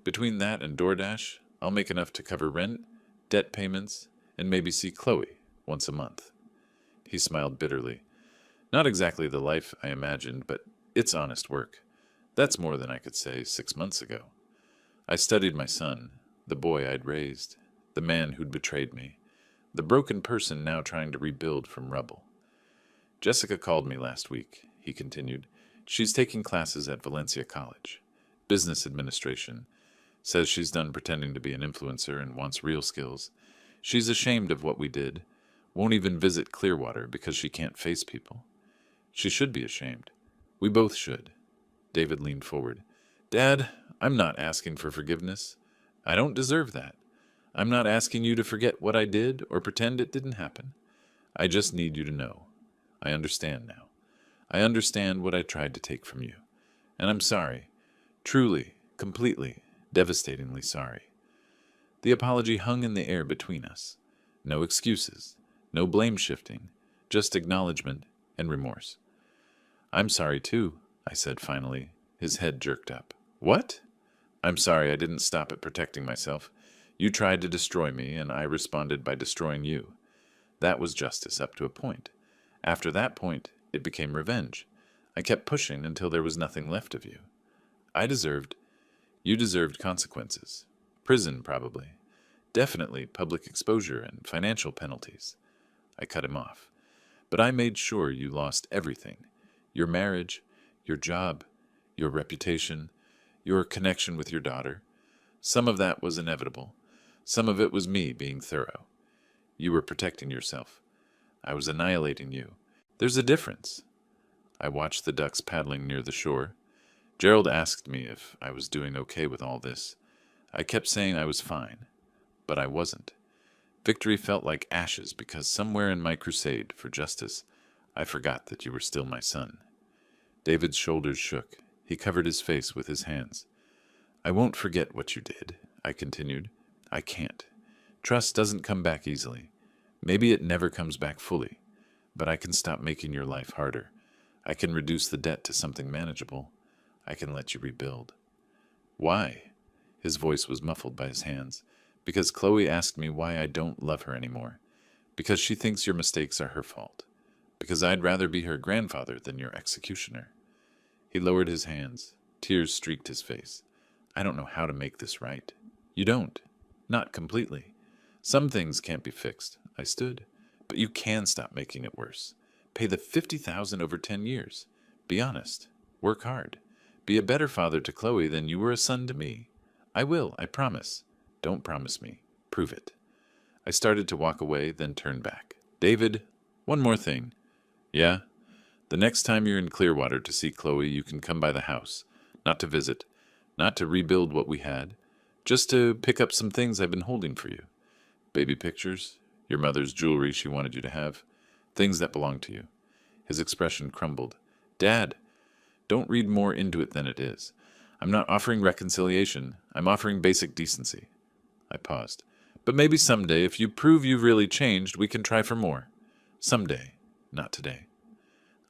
Between that and DoorDash, I'll make enough to cover rent, debt payments, and maybe see Chloe once a month." He smiled bitterly. "Not exactly the life I imagined, but it's honest work. That's more than I could say 6 months ago. I studied my son, the boy I'd raised, the man who'd betrayed me, the broken person now trying to rebuild from rubble. Jessica called me last week," he continued. "She's taking classes at Valencia College. Business administration. Says she's done pretending to be an influencer and wants real skills. She's ashamed of what we did. Won't even visit Clearwater because she can't face people. She should be ashamed. We both should." David leaned forward. "Dad, I'm not asking for forgiveness. I don't deserve that. I'm not asking you to forget what I did or pretend it didn't happen. I just need you to know. I understand now. I understand what I tried to take from you. And I'm sorry. Truly, completely, devastatingly sorry." The apology hung in the air between us. No excuses, no blame shifting, just acknowledgement and remorse. "I'm sorry too," I said finally. His head jerked up. What? I'm sorry, I didn't stop at protecting myself. You tried to destroy me, and I responded by destroying you. That was justice up to a point. After that point, it became revenge. I kept pushing until there was nothing left of you. You deserved consequences. Prison, probably. Definitely public exposure and financial penalties. I cut him off. But I made sure you lost everything. Your marriage, your job, your reputation, your connection with your daughter. Some of that was inevitable. Some of it was me being thorough. You were protecting yourself. I was annihilating you. There's a difference. I watched the ducks paddling near the shore. Gerald asked me if I was doing okay with all this. I kept saying I was fine, but I wasn't. Victory felt like ashes because somewhere in my crusade for justice, I forgot that you were still my son. David's shoulders shook. He covered his face with his hands. I won't forget what you did, I continued. I can't. Trust doesn't come back easily. Maybe it never comes back fully, but I can stop making your life harder. I can reduce the debt to something manageable. I can let you rebuild. Why? His voice was muffled by his hands. Because Chloe asked me why I don't love her anymore. Because she thinks your mistakes are her fault. Because I'd rather be her grandfather than your executioner. He lowered his hands. Tears streaked his face. I don't know how to make this right. You don't. Not completely. Some things can't be fixed. I stood. But you can stop making it worse. Pay the $50,000 over 10 years. Be honest. Work hard. Be a better father to Chloe than you were a son to me. I will, I promise. Don't promise me. Prove it. I started to walk away, then turned back. David, one more thing. Yeah? The next time you're in Clearwater to see Chloe, you can come by the house. Not to visit. Not to rebuild what we had. Just to pick up some things I've been holding for you. Baby pictures. Your mother's jewelry she wanted you to have. Things that belong to you. His expression crumbled. Dad, don't read more into it than it is. I'm not offering reconciliation. I'm offering basic decency. I paused. But maybe someday, if you prove you've really changed, we can try for more. Someday, not today.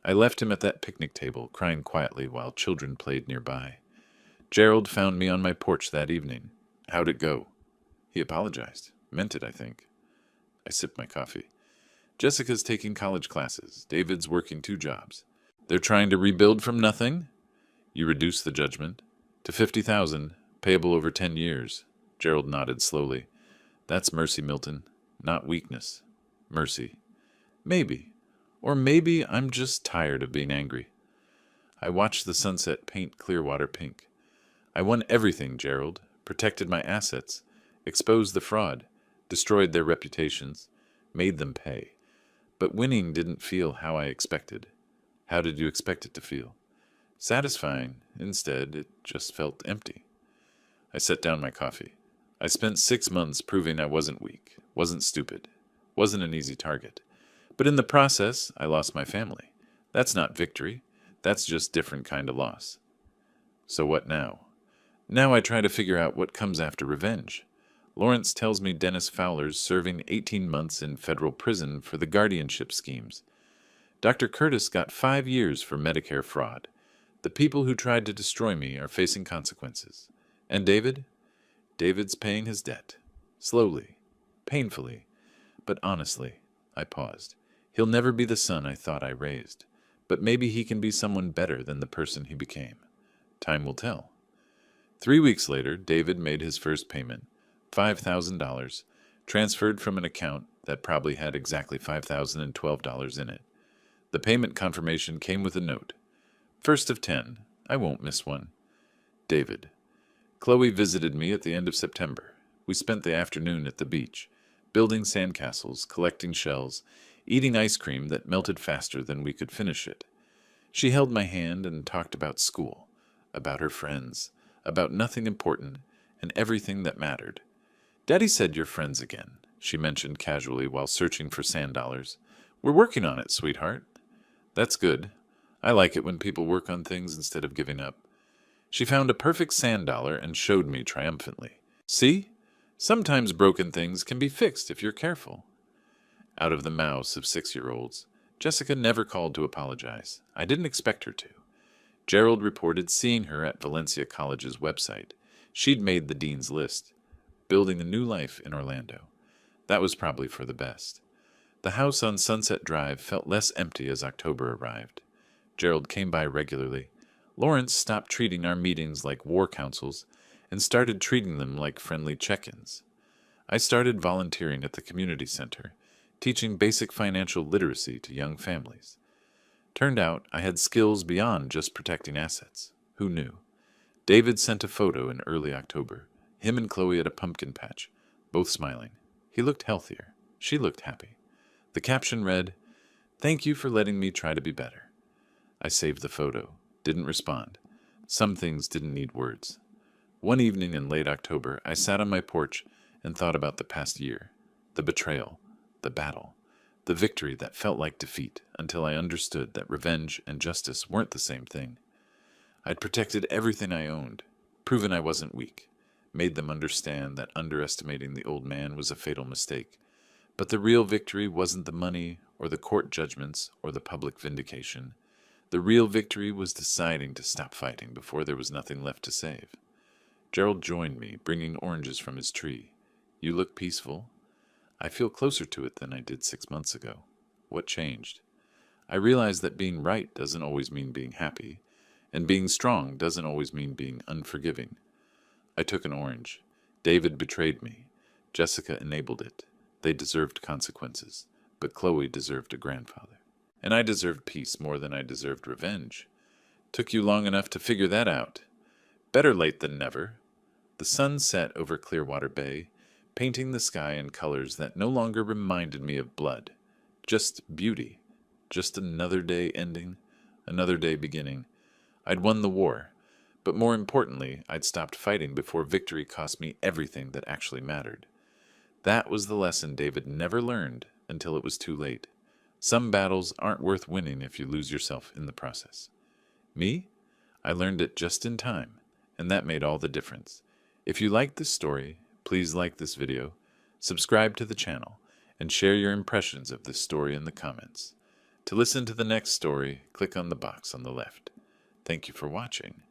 I left him at that picnic table, crying quietly while children played nearby. Gerald found me on my porch that evening. How'd it go? He apologized. Meant it, I think. I sipped my coffee. Jessica's taking college classes. David's working 2 jobs. They're trying to rebuild from nothing? You reduced the judgment to $50,000, payable over 10 years. Gerald nodded slowly. That's mercy, Milton. Not weakness. Mercy. Maybe. Or maybe I'm just tired of being angry. I watched the sunset paint Clearwater pink. I won everything, Gerald. Protected my assets. Exposed the fraud. Destroyed their reputations. Made them pay. But winning didn't feel how I expected. How did you expect it to feel? Satisfying. Instead, it just felt empty. I set down my coffee. I spent 6 months proving I wasn't weak, wasn't stupid, wasn't an easy target. But in the process, I lost my family. That's not victory. That's just different kind of loss. So what now? Now I try to figure out what comes after revenge. Lawrence tells me Dennis Fowler's serving 18 months in federal prison for the guardianship schemes. Dr. Curtis got 5 years for Medicare fraud. The people who tried to destroy me are facing consequences. And David? David's paying his debt. Slowly. Painfully. But honestly, I paused. He'll never be the son I thought I raised. But maybe he can be someone better than the person he became. Time will tell. 3 weeks later, David made his first payment, $5,000, transferred from an account that probably had exactly $5,012 in it. The payment confirmation came with a note. First of 10. I won't miss one. David. Chloe visited me at the end of September. We spent the afternoon at the beach, building sandcastles, collecting shells, eating ice cream that melted faster than we could finish it. She held my hand and talked about school, about her friends, about nothing important and everything that mattered. Daddy said you're friends again, she mentioned casually while searching for sand dollars. We're working on it, sweetheart. That's good. I like it when people work on things instead of giving up. She found a perfect sand dollar and showed me triumphantly. See? Sometimes broken things can be fixed if you're careful. Out of the mouths of 6-year-olds, Jessica never called to apologize. I didn't expect her to. Gerald reported seeing her at Valencia College's website. She'd made the dean's list, building a new life in Orlando. That was probably for the best. The house on Sunset Drive felt less empty as October arrived. Gerald came by regularly. Lawrence stopped treating our meetings like war councils and started treating them like friendly check-ins. I started volunteering at the community center, teaching basic financial literacy to young families. Turned out I had skills beyond just protecting assets. Who knew? David sent a photo in early October, him and Chloe at a pumpkin patch, both smiling. He looked healthier. She looked happy. The caption read, "Thank you for letting me try to be better." I saved the photo, didn't respond. Some things didn't need words. One evening in late October, I sat on my porch and thought about the past year, the betrayal, the battle, the victory that felt like defeat, until I understood that revenge and justice weren't the same thing. I'd protected everything I owned, proven I wasn't weak, made them understand that underestimating the old man was a fatal mistake. But the real victory wasn't the money or the court judgments or the public vindication. The real victory was deciding to stop fighting before there was nothing left to save. Gerald joined me, bringing oranges from his tree. "You look peaceful." I feel closer to it than I did 6 months ago. What changed? I realized that being right doesn't always mean being happy, and being strong doesn't always mean being unforgiving. I took an orange. David betrayed me. Jessica enabled it. They deserved consequences, but Chloe deserved a grandfather. And I deserved peace more than I deserved revenge. Took you long enough to figure that out. Better late than never. The sun set over Clearwater Bay, painting the sky in colors that no longer reminded me of blood. Just beauty. Just another day ending, another day beginning. I'd won the war, but more importantly, I'd stopped fighting before victory cost me everything that actually mattered. That was the lesson David never learned until it was too late. Some battles aren't worth winning if you lose yourself in the process. Me? I learned it just in time, and that made all the difference. If you liked this story, please like this video, subscribe to the channel, and share your impressions of this story in the comments. To listen to the next story, click on the box on the left. Thank you for watching.